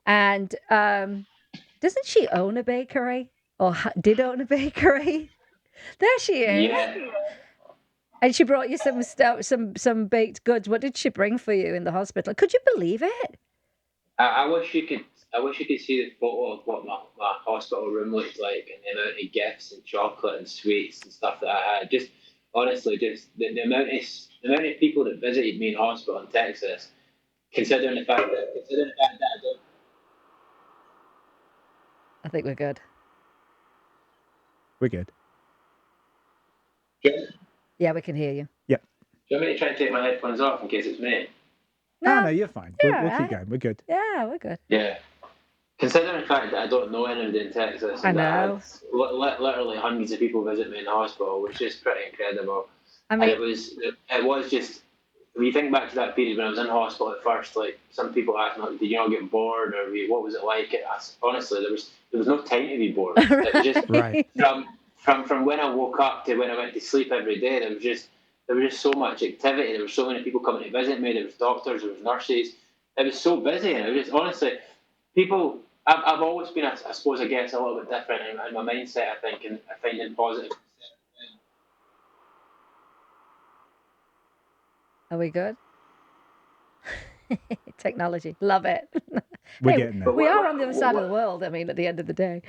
and doesn't she own a bakery? Or did own a bakery? There she is. Yeah. And she brought you some baked goods. What did she bring for you in the hospital? Could you believe it? I wish you could see the photo of what my hospital room looked like, and the amount of gifts and chocolate and sweets and stuff that I had. Just honestly, just the amount of people that visited me in hospital in Texas, considering the fact that I don't. I think we're good. We're good. Yeah, we can hear you. Yep. Do you want me to try and take my headphones off in case it's me? No, you're fine. We'll keep going. We're good. Yeah, we're good. Yeah. Considering the fact that I don't know anybody in Texas, I know. Literally hundreds of people visit me in the hospital, which is pretty incredible. I mean, and it was just, when you think back to that period when I was in hospital at first, like some people asked me, did you not get bored, or what was it like? Honestly, there was no time to be bored. It was just right. From when I woke up to when I went to sleep every day, there was just so much activity. There were so many people coming to visit me. There was doctors, there was nurses. It was so busy, and it was just, honestly, people. I've always been, I suppose, I guess, a little bit different in my mindset, I think, and I find it positive. Are we good? Technology. Love it. We're getting there. We are on the other side of the world, I mean, at the end of the day.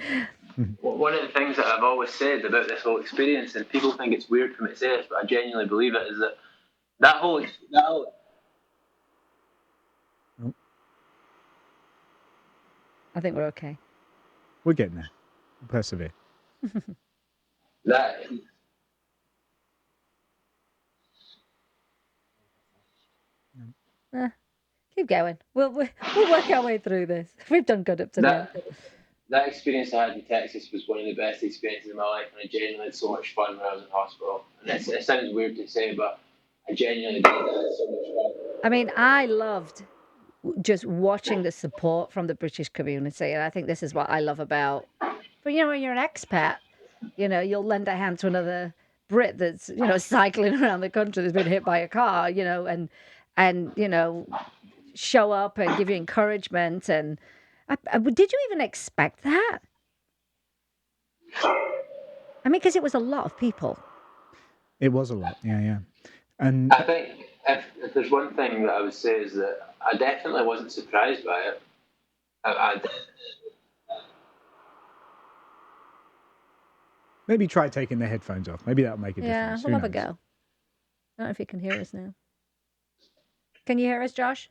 One of the things that I've always said about this whole experience, and people think it's weird for me to say this, but I genuinely believe it, is that whole I think we're okay. We're getting there. We'll persevere. that Keep going. We'll work our way through this. We've done good up to now. That experience I had in Texas was one of the best experiences of my life, and I genuinely had so much fun when I was in hospital. And it sounds weird to say, but I genuinely did. I had so much fun. I mean, I loved just watching the support from the British community, and I think this is what I love about. But when you're an expat, you'll lend a hand to another Brit that's cycling around the country that's been hit by a car, and show up and give you encouragement. And did you even expect that? I mean, because it was a lot of people. It was a lot, yeah. And I think if there's one thing that I would say is that I definitely wasn't surprised by it. Maybe try taking the headphones off. Maybe that'll make a difference. Yeah, we'll have a go. I don't know if you can hear us now. Can you hear us, Josh?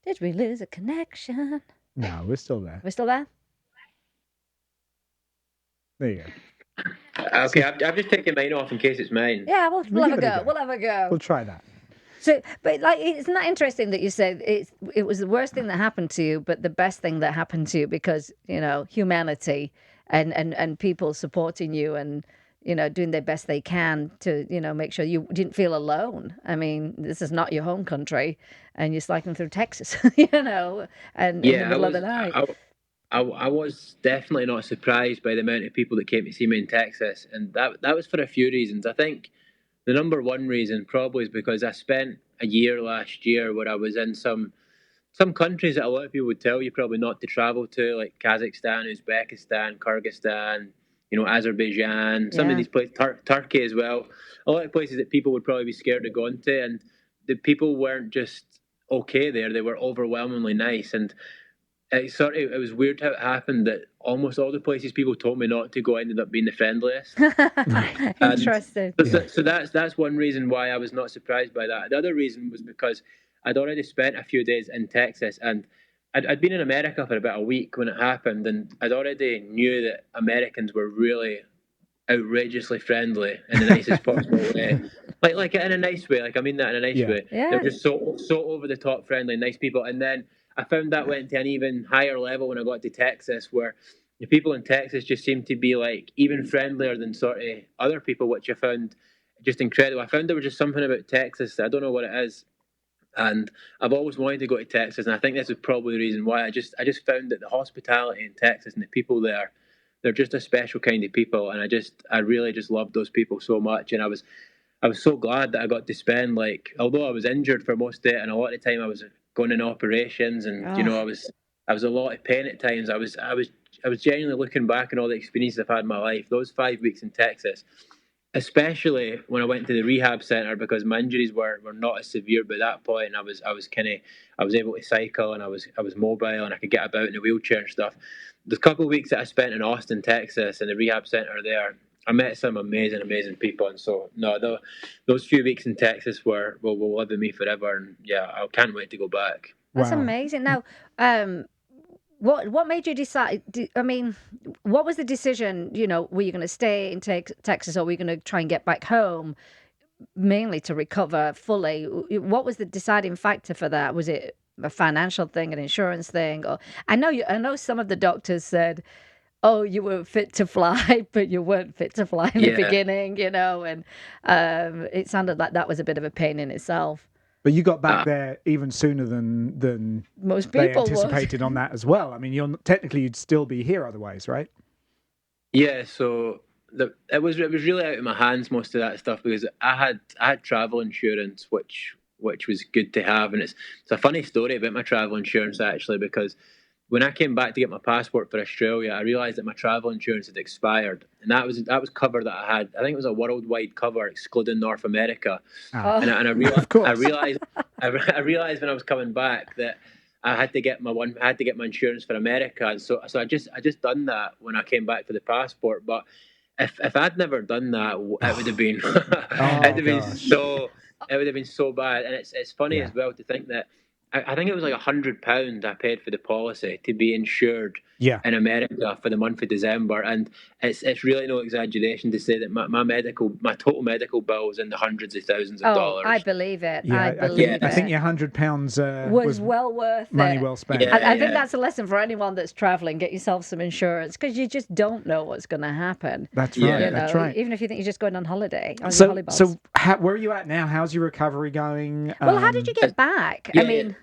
Did we lose a connection? No, we're still there. We're still there? There you go. Okay, I've just taken mine off in case it's mine. Yeah, we'll have a go. We'll have a go. We'll try that. So, but isn't that interesting that you said it was the worst thing that happened to you, but the best thing that happened to you because, humanity and people supporting you and, doing their best they can to, make sure you didn't feel alone. I mean, this is not your home country and you're cycling through Texas, and in the middle of the night. I was definitely not surprised by the amount of people that came to see me in Texas, and that was for a few reasons. I think the number one reason probably is because I spent a year last year where I was in some countries that a lot of people would tell you probably not to travel to, like Kazakhstan, Uzbekistan, Kyrgyzstan, Azerbaijan, some of these places, Turkey as well. A lot of places that people would probably be scared of going to, and the people weren't just okay there; they were overwhelmingly nice. And it was weird how it happened that almost all the places people told me not to go ended up being the friendliest. Interesting. So that's one reason why I was not surprised by that. The other reason was because I'd already spent a few days in Texas, and I'd been in America for about a week when it happened, and I'd already knew that Americans were really outrageously friendly in the nicest possible way. Like in a nice way. Like I mean that in a nice way. They're just so over the top friendly, nice people. And then I found that went to an even higher level when I got to Texas, where the people in Texas just seemed to be like even friendlier than sort of other people, which I found just incredible. I found there was just something about Texas, I don't know what it is. And I've always wanted to go to Texas, and I think this is probably the reason why. I just found that the hospitality in Texas and the people there, they're just a special kind of people, and I really just loved those people so much. And I was so glad that I got to spend, like, although I was injured for most of it, and a lot of the time I was going in operations, and I was a lot of pain at times. I was genuinely looking back on all the experiences I've had in my life. Those 5 weeks in Texas, especially when I went to the rehab center, because my injuries were not as severe by that point, and I was able to cycle, and I was mobile, and I could get about in a wheelchair and stuff. The couple of weeks that I spent in Austin, Texas, in the rehab center there, I met some amazing people, and so those few weeks in Texas will live with me forever, and yeah, I can't wait to go back. That's amazing. Now, what made you decide? I mean, what was the decision? Were you going to stay in Texas, or were you going to try and get back home, mainly to recover fully? What was the deciding factor for that? Was it a financial thing, an insurance thing, or I know some of the doctors said, "Oh, you were fit to fly, but you weren't fit to fly in the beginning," and it sounded like that was a bit of a pain in itself. But you got back there even sooner than most they people anticipated on that as well. I mean, you'd still be here otherwise, right? Yeah, so it was really out of my hands, most of that stuff, because I had travel insurance, which was good to have, and it's a funny story about my travel insurance actually, because when I came back to get my passport for Australia, I realised that my travel insurance had expired, and that was cover that I had. I think it was a worldwide cover, excluding North America. And I realised I realised when I was coming back that I had to get my insurance for America, and so I just done that when I came back for the passport. But if I'd never done that, it would have been it would have been so bad. And it's funny as well to think that I think it was like £100 I paid for the policy to be insured in America for the month of December, and it's really no exaggeration to say that my total medical bill was in the hundreds of thousands of dollars. I believe it. Yeah, I think your £100 was well worth money it. well spent. Yeah, I think that's a lesson for anyone that's traveling. Get yourself some insurance, because you just don't know what's going to happen. That's right. That's right. Even if you think you're just going on holiday. So where are you at now? How's your recovery going? Well, how did you get back?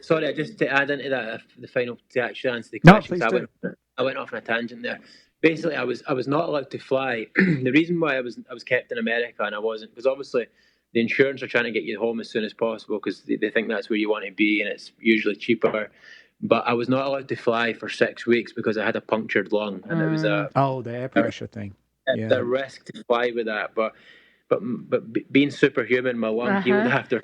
Sorry, just to add into that, the final to actually answer the question. No, please do. I went off on a tangent there. Basically, I was not allowed to fly. The reason why I was kept in America and I wasn't, because obviously the insurance are trying to get you home as soon as possible because they think that's where you want to be and it's usually cheaper. But I was not allowed to fly for 6 weeks because I had a punctured lung, and it was the air pressure thing. The risk to fly with that, but being superhuman, my lung healed after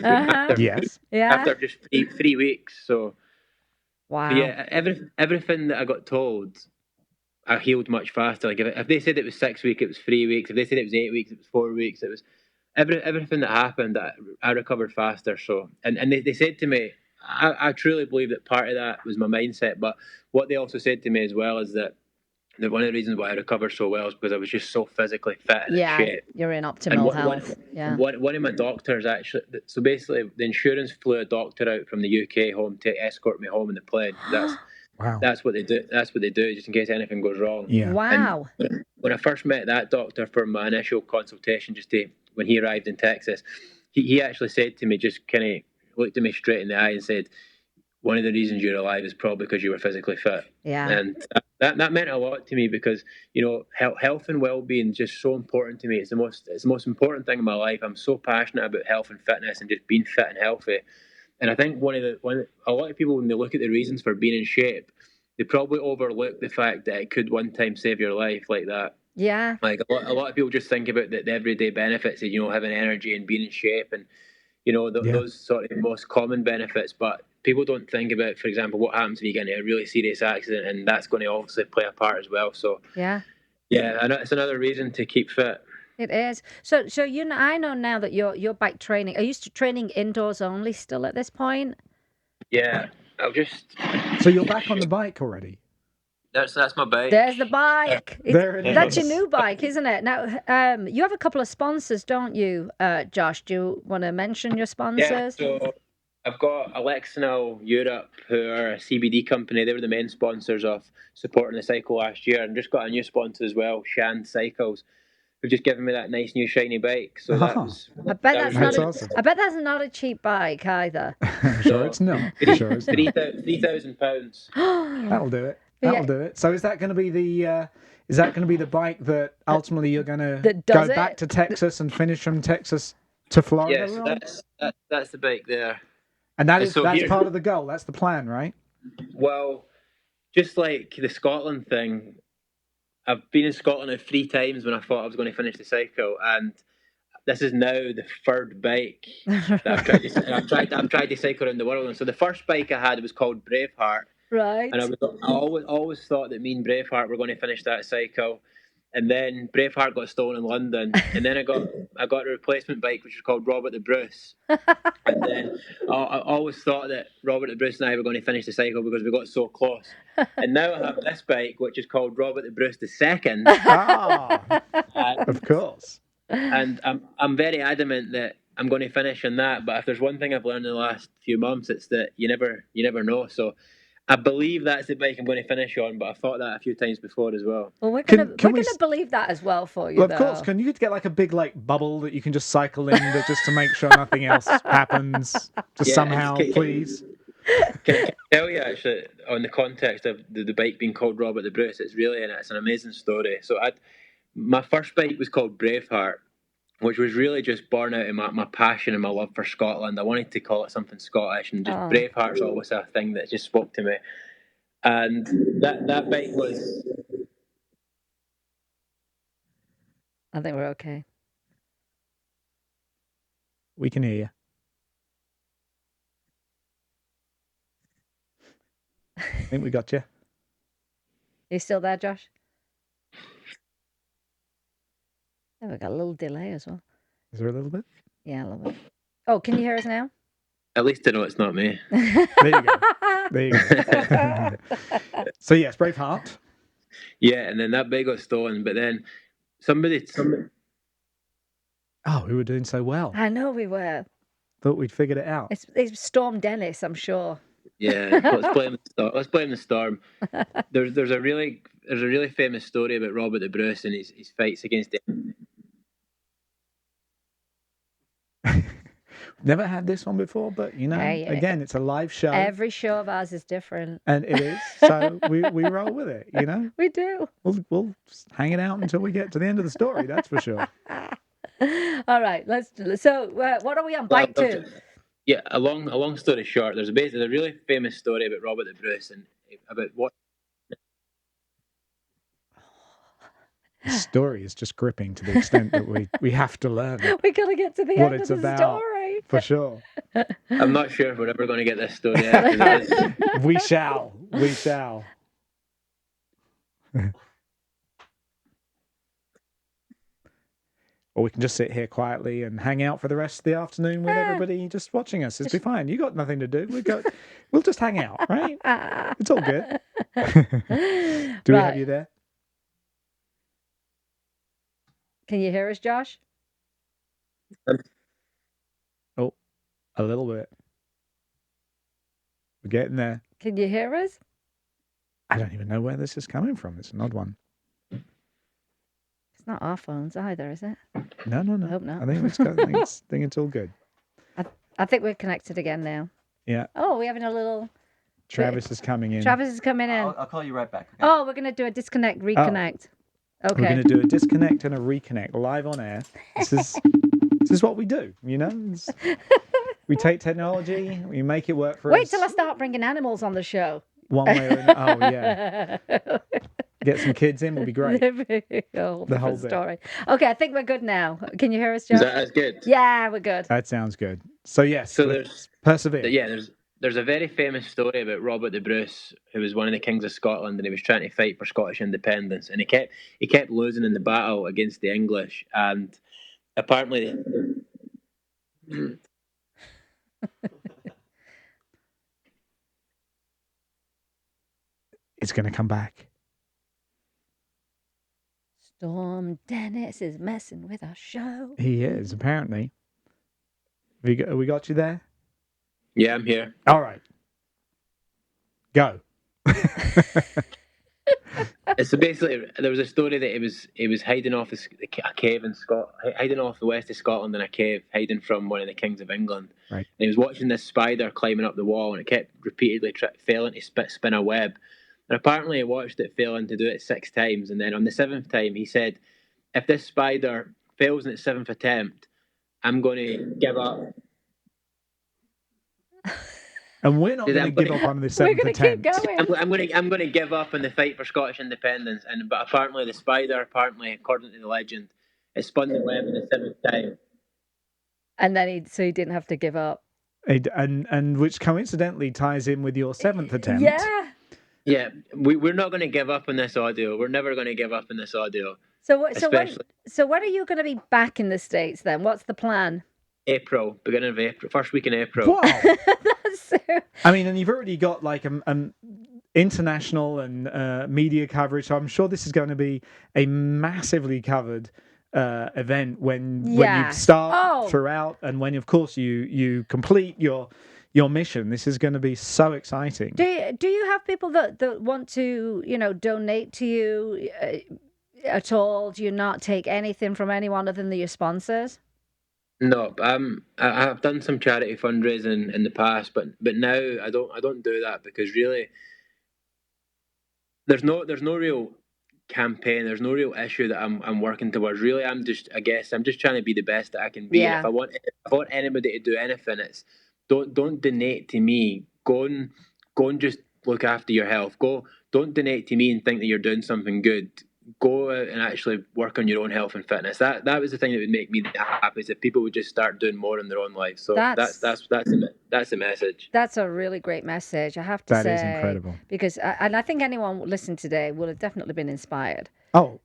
just 3 weeks. So wow. Yeah, everything that I got told, I healed much faster. Like if they said it was 6 weeks, it was 3 weeks. If they said it was 8 weeks, it was 4 weeks. It was everything that happened that I recovered faster. So and they said to me, I truly believe that part of that was my mindset. But what they also said to me as well is that one of the reasons why I recovered so well is because I was just so physically fit and in shape. You're in optimal health. One of my doctors actually. So basically, the insurance flew a doctor out from the UK home to escort me home in the plane. That's what they do. That's what they do, just in case anything goes wrong. Yeah. Wow. And when I first met that doctor for my initial consultation, when he arrived in Texas, he actually said to me, just kind of looked at me straight in the eye and said, "One of the reasons you're alive is probably because you were physically fit." Yeah. And that meant a lot to me because health and well-being is just so important to me. It's the most important thing in my life. I'm so passionate about health and fitness and just being fit and healthy. And I think a lot of people, when they look at the reasons for being in shape, they probably overlook the fact that it could one time save your life like that. Yeah. Like a lot of people just think about the everyday benefits of having energy and being in shape, and those sort of most common benefits. But people don't think about, for example, what happens if you get in a really serious accident, and that's going to obviously play a part as well. So Yeah. I know it's another reason to keep fit. It is. So I know now that you're bike training. Are you training indoors only still at this point? Yeah, I'll just. So you're back on the bike already? That's my bike. There's the bike. There it That's your is. new bike, isn't it? Now, you have a couple of sponsors, don't you, Josh? Do you want to mention your sponsors? Yeah, so I've got Alexinol Europe, who are a CBD company. They were the main sponsors of supporting the cycle last year, and just got a new sponsor as well, Shan Cycles, who've just given me that nice new shiny bike. So that was. I bet that's not. awesome. I bet that's not a cheap bike either. I'm sure it's not. I'm sure it's not. £3,000. That'll do it. That'll do it. So is that going to be the bike that ultimately you're going to go back to Texas and finish from Texas to Florida? Yes, that's the bike there. And that's part of the goal. That's the plan, right? Well, just like the Scotland thing, I've been in Scotland 3 times when I thought I was going to finish the cycle, and this is now the third bike that I've tried to cycle around the world. And so the first bike I had was called Braveheart. Right. And I always thought that me and Braveheart were going to finish that cycle. And then Braveheart got stolen in London. And then I got a replacement bike, which was called Robert the Bruce. And then I always thought that Robert the Bruce and I were going to finish the cycle because we got so close. And now I have this bike, which is called Robert the Bruce II. Of course. And I'm very adamant that I'm going to finish on that. But if there's one thing I've learned in the last few months, it's that you never know. So I believe that's the bike I'm going to finish on, but I've thought that a few times before as well. Well, we're gonna believe that as well for you. Well, of course. Can you get like a big bubble that you can just cycle in, just to make sure nothing else happens? Somehow, please. Can I tell you actually on the context of the bike being called Robert the Bruce? It's an amazing story. So my first bike was called Braveheart, which was really just born out of my passion and my love for Scotland. I wanted to call it something Scottish, and just Braveheart's always a thing that just spoke to me. And that bike was. I think we're okay. We can hear you. I think we got you. Are you still there, Josh? Oh, we got a little delay as well. Is there a little bit? Yeah, a little bit. Oh, can you hear us now? At least I know it's not me. There you go. So yes, Braveheart. Yeah, and then that bike got stolen, but then somebody. Oh, we were doing so well. I know we were. Thought we'd figured it out. It's Storm Dennis, I'm sure. Yeah, let's blame the storm. There's a really famous story about Robert the Bruce and his fights against him. Never had this one before, but again, it's a live show. Every show of ours is different, and it is. So we roll with it. We do. We'll just hang it out until we get to the end of the story. That's for sure. All right, let's. So, what are we on? Bike 2. Yeah, a long story short, there's a really famous story about Robert the Bruce and about what. The story is just gripping to the extent that we have to learn. We gotta get to the end of the story. For sure. I'm not sure if we're ever going to get this story out. We shall. Or we can just sit here quietly and hang out for the rest of the afternoon with everybody just watching us. It'll be fine. You got nothing to do. We'll just hang out, right? It's all good. Do we have you there? Can you hear us, Josh? Oh, a little bit. We're getting there. Can you hear us? I don't even know where this is coming from. It's an odd one. It's not our phones either, is it? No. I hope not. I think it's all good. I think we're connected again now. Yeah. Oh, we're having a little Travis is coming in. Travis is coming in. I'll call you right back. Okay? Oh, we're going to do a disconnect, reconnect. Okay. We're going to do a disconnect and a reconnect live on air. This is what we do, you know? We take technology, we make it work for us. Wait till I start bringing animals on the show. One way or another. Oh, yeah. Get some kids in will be great. The whole story. Okay, I think we're good now. Can you hear us, Josh? That's good? Yeah, we're good. That sounds good. So, yes, So let's persevere. Yeah, there's a very famous story about Robert the Bruce, who was one of the kings of Scotland, and he was trying to fight for Scottish independence, and he kept losing in the battle against the English, and apparently. It's going to come back. Storm Dennis is messing with our show. He is, apparently. Have we got you there? Yeah, I'm here. All right. Go. So basically, there was a story that he was hiding off a cave in hiding off the west of Scotland in a cave, hiding from one of the kings of England. Right. And he was watching this spider climbing up the wall, and it kept repeatedly failing to spin a web. And apparently, he watched it failing to do it 6 times, and then on the 7th time, he said, "If this spider fails in its 7th attempt, I'm going to give up." And we're not going to give up on the 7th attempt. We're going to keep going. I'm going to give up on the fight for Scottish independence. But apparently, the spider, according to the legend, it spun the web in the 7th time. And then he didn't have to give up. And which coincidentally ties in with your 7th attempt. Yeah. Yeah, we're not going to give up on this audio. We're never going to give up on this audio. So when are you going to be back in the States then? What's the plan? Beginning of April, first week in April. Wow. I mean, and you've already got like international and media coverage, so I'm sure this is going to be a massively covered event when you start throughout, and when of course you complete your mission. This is going to be so exciting. Do you have people that want to donate to you at all? Do you not take anything from anyone other than your sponsors? No, I've done some charity fundraising in the past, but now I don't do that, because really there's no real campaign, there's no real issue that I'm working towards. Really, I'm just trying to be the best that I can be. Yeah. If I want anybody to do anything, it's don't donate to me. Go and just look after your health. Don't donate to me and think that you're doing something good. Go out and actually work on your own health and fitness. That was the thing that would make me happy, is if people would just start doing more in their own life. So that's the message. That's a really great message, I have to say. That is incredible. Because I think anyone listening today will have definitely been inspired. Oh,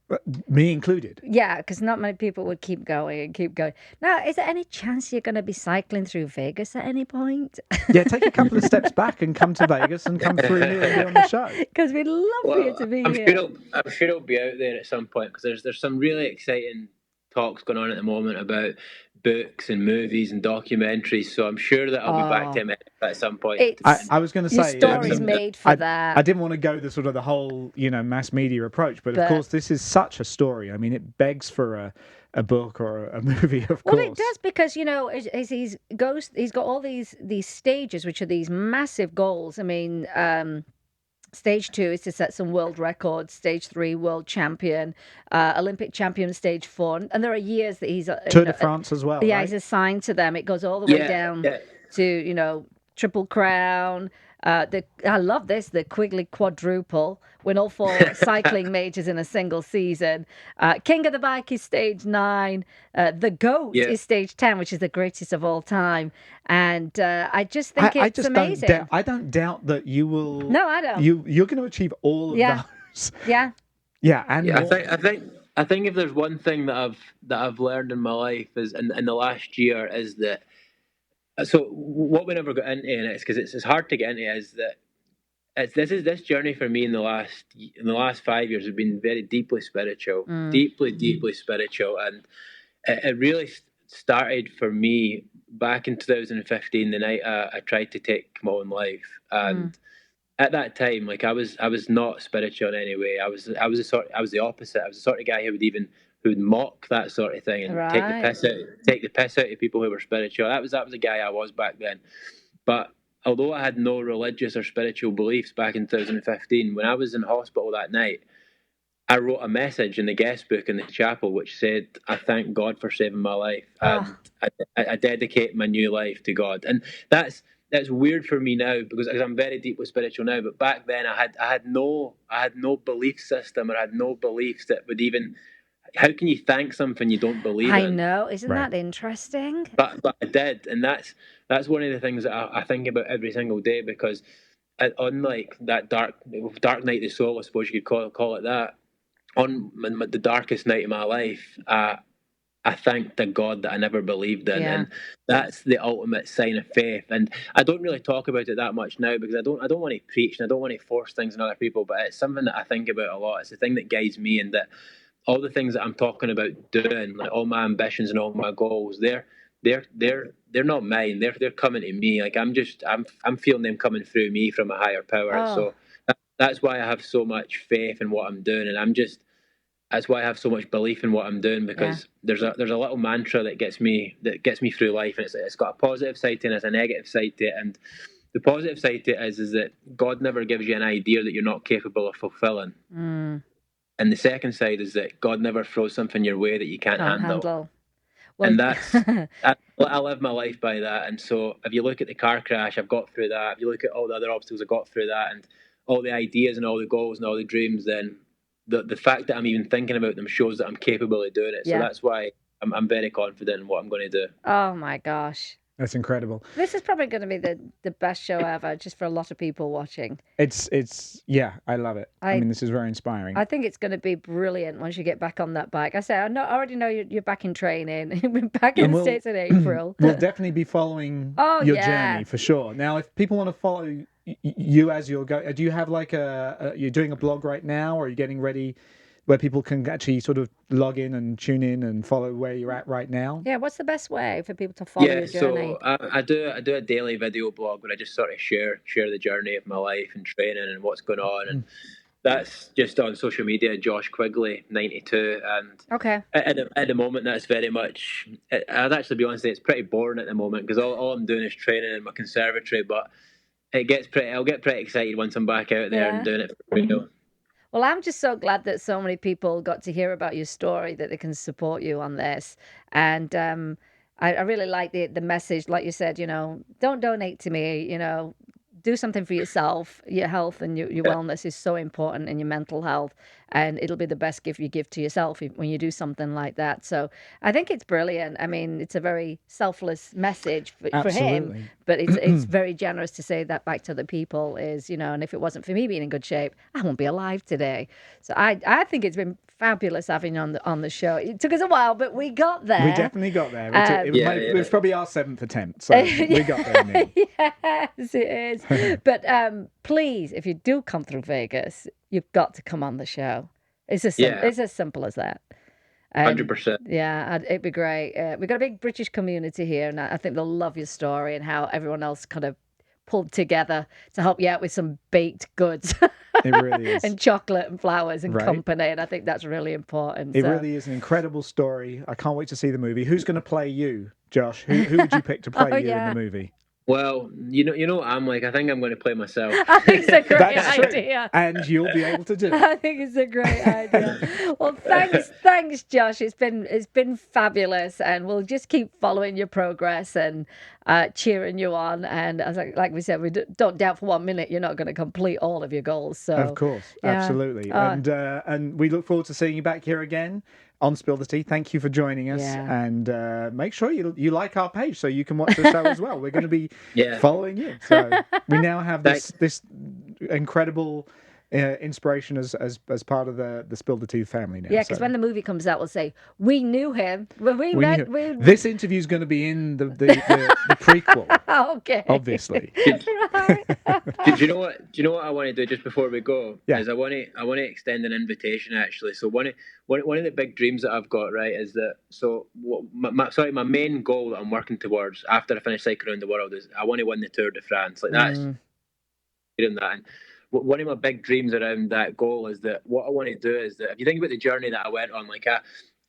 me included. Yeah, because not many people would keep going and keep going. Now, is there any chance you're going to be cycling through Vegas at any point? Yeah, take a couple of steps back and come to Vegas and come through here and be on the show. Because we'd love for you to be here. I'm sure it'll be out there at some point, because there's some really exciting talks going on at the moment about books and movies and documentaries. So I'm sure that I'll be back to America at some point. I was going to say, your story's made for that. I didn't want to go the whole mass media approch, but of course this is such a story. I mean, it begs for a book or a movie, of course. Well, it does, because as he's got all these stages, which are these massive goals. I mean, Stage 2 is to set some world records. Stage 3, world champion, Olympic champion. Stage 4, and there are years that he's Tour de France as well. Yeah, right? He's assigned to them. It goes all the way down to Triple Crown. I love this. The Quigley quadruple. Win all 4 cycling majors in a single season. King of the Bike is stage 9. The GOAT is stage 10, which is the greatest of all time. And I just think it's amazing. I don't doubt that you will. No, I don't. You're going to achieve all of those. Yeah. Yeah, and I think if there's one thing that I've learned in my life is in the last year is that. So what we never got into, and it's because it's hard to get into, is that this journey for me in the last 5 years has been very deeply spiritual, deeply spiritual, and it really started for me back in 2015, the night I tried to take my own life, and at that time, like I was not spiritual in any way. I was the opposite. I was the sort of guy who would mock that sort of thing and take the piss out of people who were spiritual. That was the guy I was back then. But although I had no religious or spiritual beliefs back in 2015, when I was in hospital that night, I wrote a message in the guest book in the chapel which said, "I thank God for saving my life, and I dedicate my new life to God." And that's weird for me now because I'm very deeply spiritual now. But back then, I had no belief system, or I had no beliefs that would even. How can you thank something you don't believe in? I know, isn't that interesting? But I did, and that's one of the things that I think about every single day, because unlike that dark night of the soul, I suppose you could call it that, on the darkest night of my life, I thanked the God that I never believed in, and that's the ultimate sign of faith. And I don't really talk about it that much now because I don't want to preach and I don't want to force things on other people. But it's something that I think about a lot. It's the thing that guides me, and that all the things that I'm talking about doing, like all my ambitions and all my goals, they're not mine. They're coming to me. Like I'm feeling them coming through me from a higher power. So that's why I have so much faith in what I'm doing, and that's why I have so much belief in what I'm doing, because there's a little mantra that gets me through life, and it's got a positive side to it and it's a negative side to it. And the positive side to it is that God never gives you an idea that you're not capable of fulfilling. And the second side is that God never throws something your way that you can't handle. Well, and that's I live my life by that. And so if you look at the car crash, I've got through that. If you look at all the other obstacles, I've got through that, and all the ideas and all the goals and all the dreams, then the fact that I'm even thinking about them shows that I'm capable of doing it. So that's why I'm very confident in what I'm going to do. Oh my gosh. That's incredible. This is probably going to be the best show ever, just for a lot of people watching. It's I love it. I mean, this is very inspiring. I think it's going to be brilliant once you get back on that bike. I I already know you're back in training. You're back in the States in April. We'll definitely be following your journey for sure. Now, if people want to follow you as you're going, do you have like you're doing a blog right now, or are you getting ready where people can actually sort of log in and tune in and follow where you're at right now? Yeah, what's the best way for people to follow your journey? So I do a daily video blog where I just sort of share the journey of my life and training and what's going on, and that's just on social media, Josh Quigley 92. And at the moment, that's very much. I'd actually be honest, it's pretty boring at the moment because all I'm doing is training in my conservatory. But I'll get pretty excited once I'm back out there and doing it for real. Well, I'm just so glad that so many people got to hear about your story, that they can support you on this. And I really like the message, like you said, don't donate to me, do something for yourself. Your health and your wellness is so important, and your mental health. And it'll be the best gift you give to yourself when you do something like that. So I think it's brilliant. I mean, it's a very selfless message for him, but it's very generous to say that back to the people is, and if it wasn't for me being in good shape, I won't be alive today. So I think it's been fabulous having you on the show. It took us a while, but we got there. We definitely got there. It was probably our 7th attempt, so we got there. Neil. Yes, it is. But please, if you do come through Vegas, you've got to come on the show. It's as simple as that. 100%. Yeah, it'd be great. We've got a big British community here, and I think they'll love your story and how everyone else kind of pulled together to help you out with some baked goods. It really is. And chocolate and flowers and company, and I think that's really important. It really is an incredible story. I can't wait to see the movie. Who's going to play you, Josh? Who would you pick to play you in the movie? Well, you know what I'm like. I think I'm going to play myself. I think it's a great idea. And you'll be able to do it. I think it's a great idea. Well, thanks, Josh. It's been fabulous, and we'll just keep following your progress and cheering you on. And as like we said, we don't doubt for 1 minute you're not going to complete all of your goals. So of course, absolutely. And we look forward to seeing you back here again on Spill the Tea. Thank you for joining us, and make sure you like our page so you can watch the show as well. We're going to be following you. So we now have this incredible inspiration as part of the Spill the Tea family now. Yeah, because when the movie comes out, we'll say we knew him. This interview is going to be in the prequel. Okay, obviously. Do you know what I want to do just before we go? Is I want to extend an invitation actually. So one of the big dreams that I've got, right, is that my main goal that I'm working towards after I finish cycling around the world is I want to win the Tour de France. Like that's doing that. And one of my big dreams around that goal is that what I want to do is that if you think about the journey that I went on, like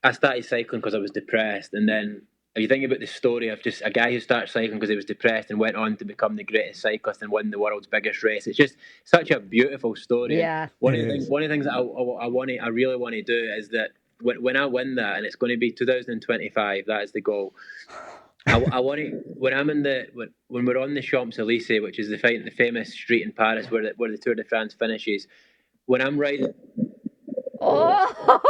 I started cycling because I was depressed, and then if you think about the story of just a guy who started cycling because he was depressed and went on to become the greatest cyclist and win the world's biggest race, it's just such a beautiful story. Yeah. And one of the things that I really want to do is that when I win that, and it's going to be 2025, that is the goal. I want to, when we're on the Champs Elysees, which is the famous street in Paris where the Tour de France finishes. When I'm riding, Oh,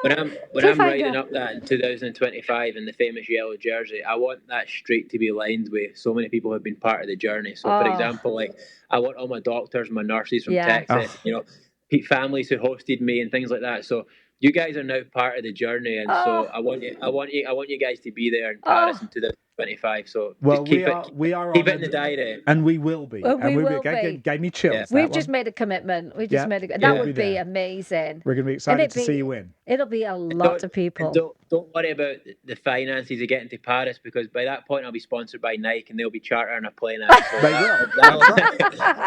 when I'm riding up that in 2025 in the famous yellow jersey, I want that street to be lined with so many people who have been part of the journey. So, for example, like I want all my doctors, my nurses from Texas, families who hosted me and things like that. So you guys are now part of the journey, and so I want you guys to be there in Paris in 2025. So well, just we are keep it in the diary, and we will be. Well, and we will be. Gave me chills. We've just made a commitment. That would be amazing. We're going to be excited to see you win. It'll be a lot of people. Don't worry about the finances of getting to Paris, because by that point I'll be sponsored by Nike and they'll be chartering a plane out. So they will.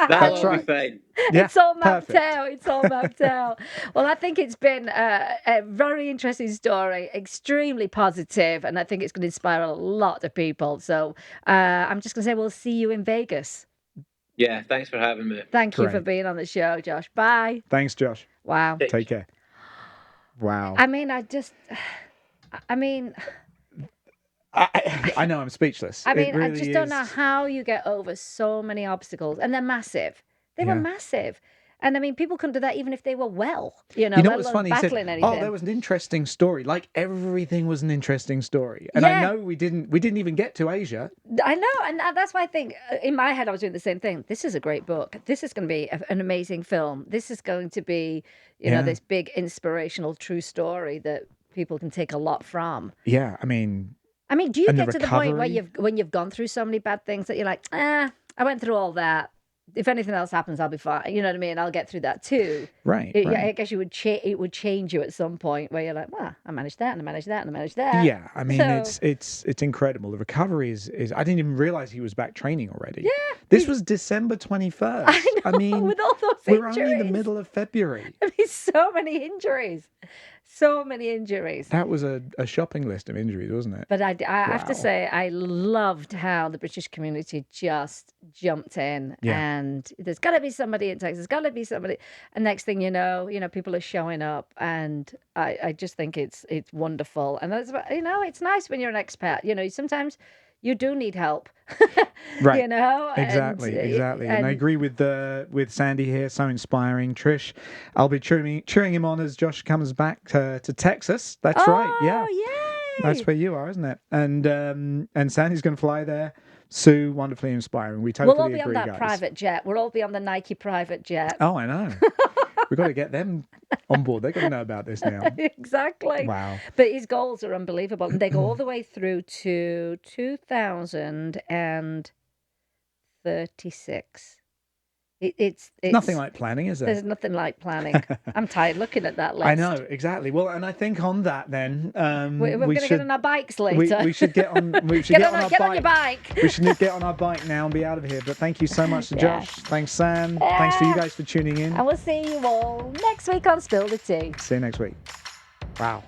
That'll be fine. Yeah, it's all mapped out. It's all mapped out. Well, I think it's been a very interesting story, extremely positive, and I think it's going to inspire a lot of people. So I'm just going to say we'll see you in Vegas. Yeah, thanks for having me. Thank you for being on the show, Josh. Bye. Thanks, Josh. Wow. Take care. Wow. I mean, I know, I'm speechless. I mean, really I just don't know how you get over so many obstacles, and they're massive. They were massive. And I mean, people couldn't do that even if they were well, let what's alone funny? battling He said, anything. there was an interesting story. Like everything was an interesting story. And I know we didn't even get to Asia. I know. And that's why I think in my head, I was doing the same thing. This is a great book. This is going to be an amazing film. This is going to be, this big inspirational true story that people can take a lot from. Yeah. I mean, do you get to the point where when you've gone through so many bad things that you're like, I went through all that. If anything else happens, I'll be fine. You know what I mean? I'll get through that too. Right. I guess it would change you at some point where you're like, well, I managed that and I managed that and I managed that. Yeah. I mean, it's incredible. The recovery is. I didn't even realize he was back training already. Yeah. This was December 21st. I know. With all those injuries. We're only in the middle of February. I mean, so many injuries. So many injuries. That was a shopping list of injuries, wasn't it? But I have to say, I loved how the British community just jumped in. Yeah. And there's got to be somebody in Texas. There's got to be somebody. And next thing you know, people are showing up. And I just think it's wonderful. And it's nice when you're an expat. Sometimes you do need help. Right. Exactly. And I agree with Sandy here. So inspiring. Trish, I'll be cheering him on as Josh comes back to Texas. That's right. Yeah. Yay. That's where you are, isn't it? And Sandy's going to fly there. Sue, wonderfully inspiring. We totally agree, We'll all be on that private jet. We'll all be on the Nike private jet. Oh, I know. We've got to get them on board. They've got to know about this now. Exactly. Wow. But his goals are unbelievable. And they go all the way through to 2036. It's nothing like planning, is there? There's nothing like planning. I'm tired looking at that list. I know, exactly. Well, and I think on that then we're going to get on our bikes later. We should get on. We should get on your bike. We should get on our bike now and be out of here. But thank you so much to Josh. Thanks, Sam. Thanks for you guys for tuning in. And we'll see you all next week on Spill the Tea. See you next week. Wow.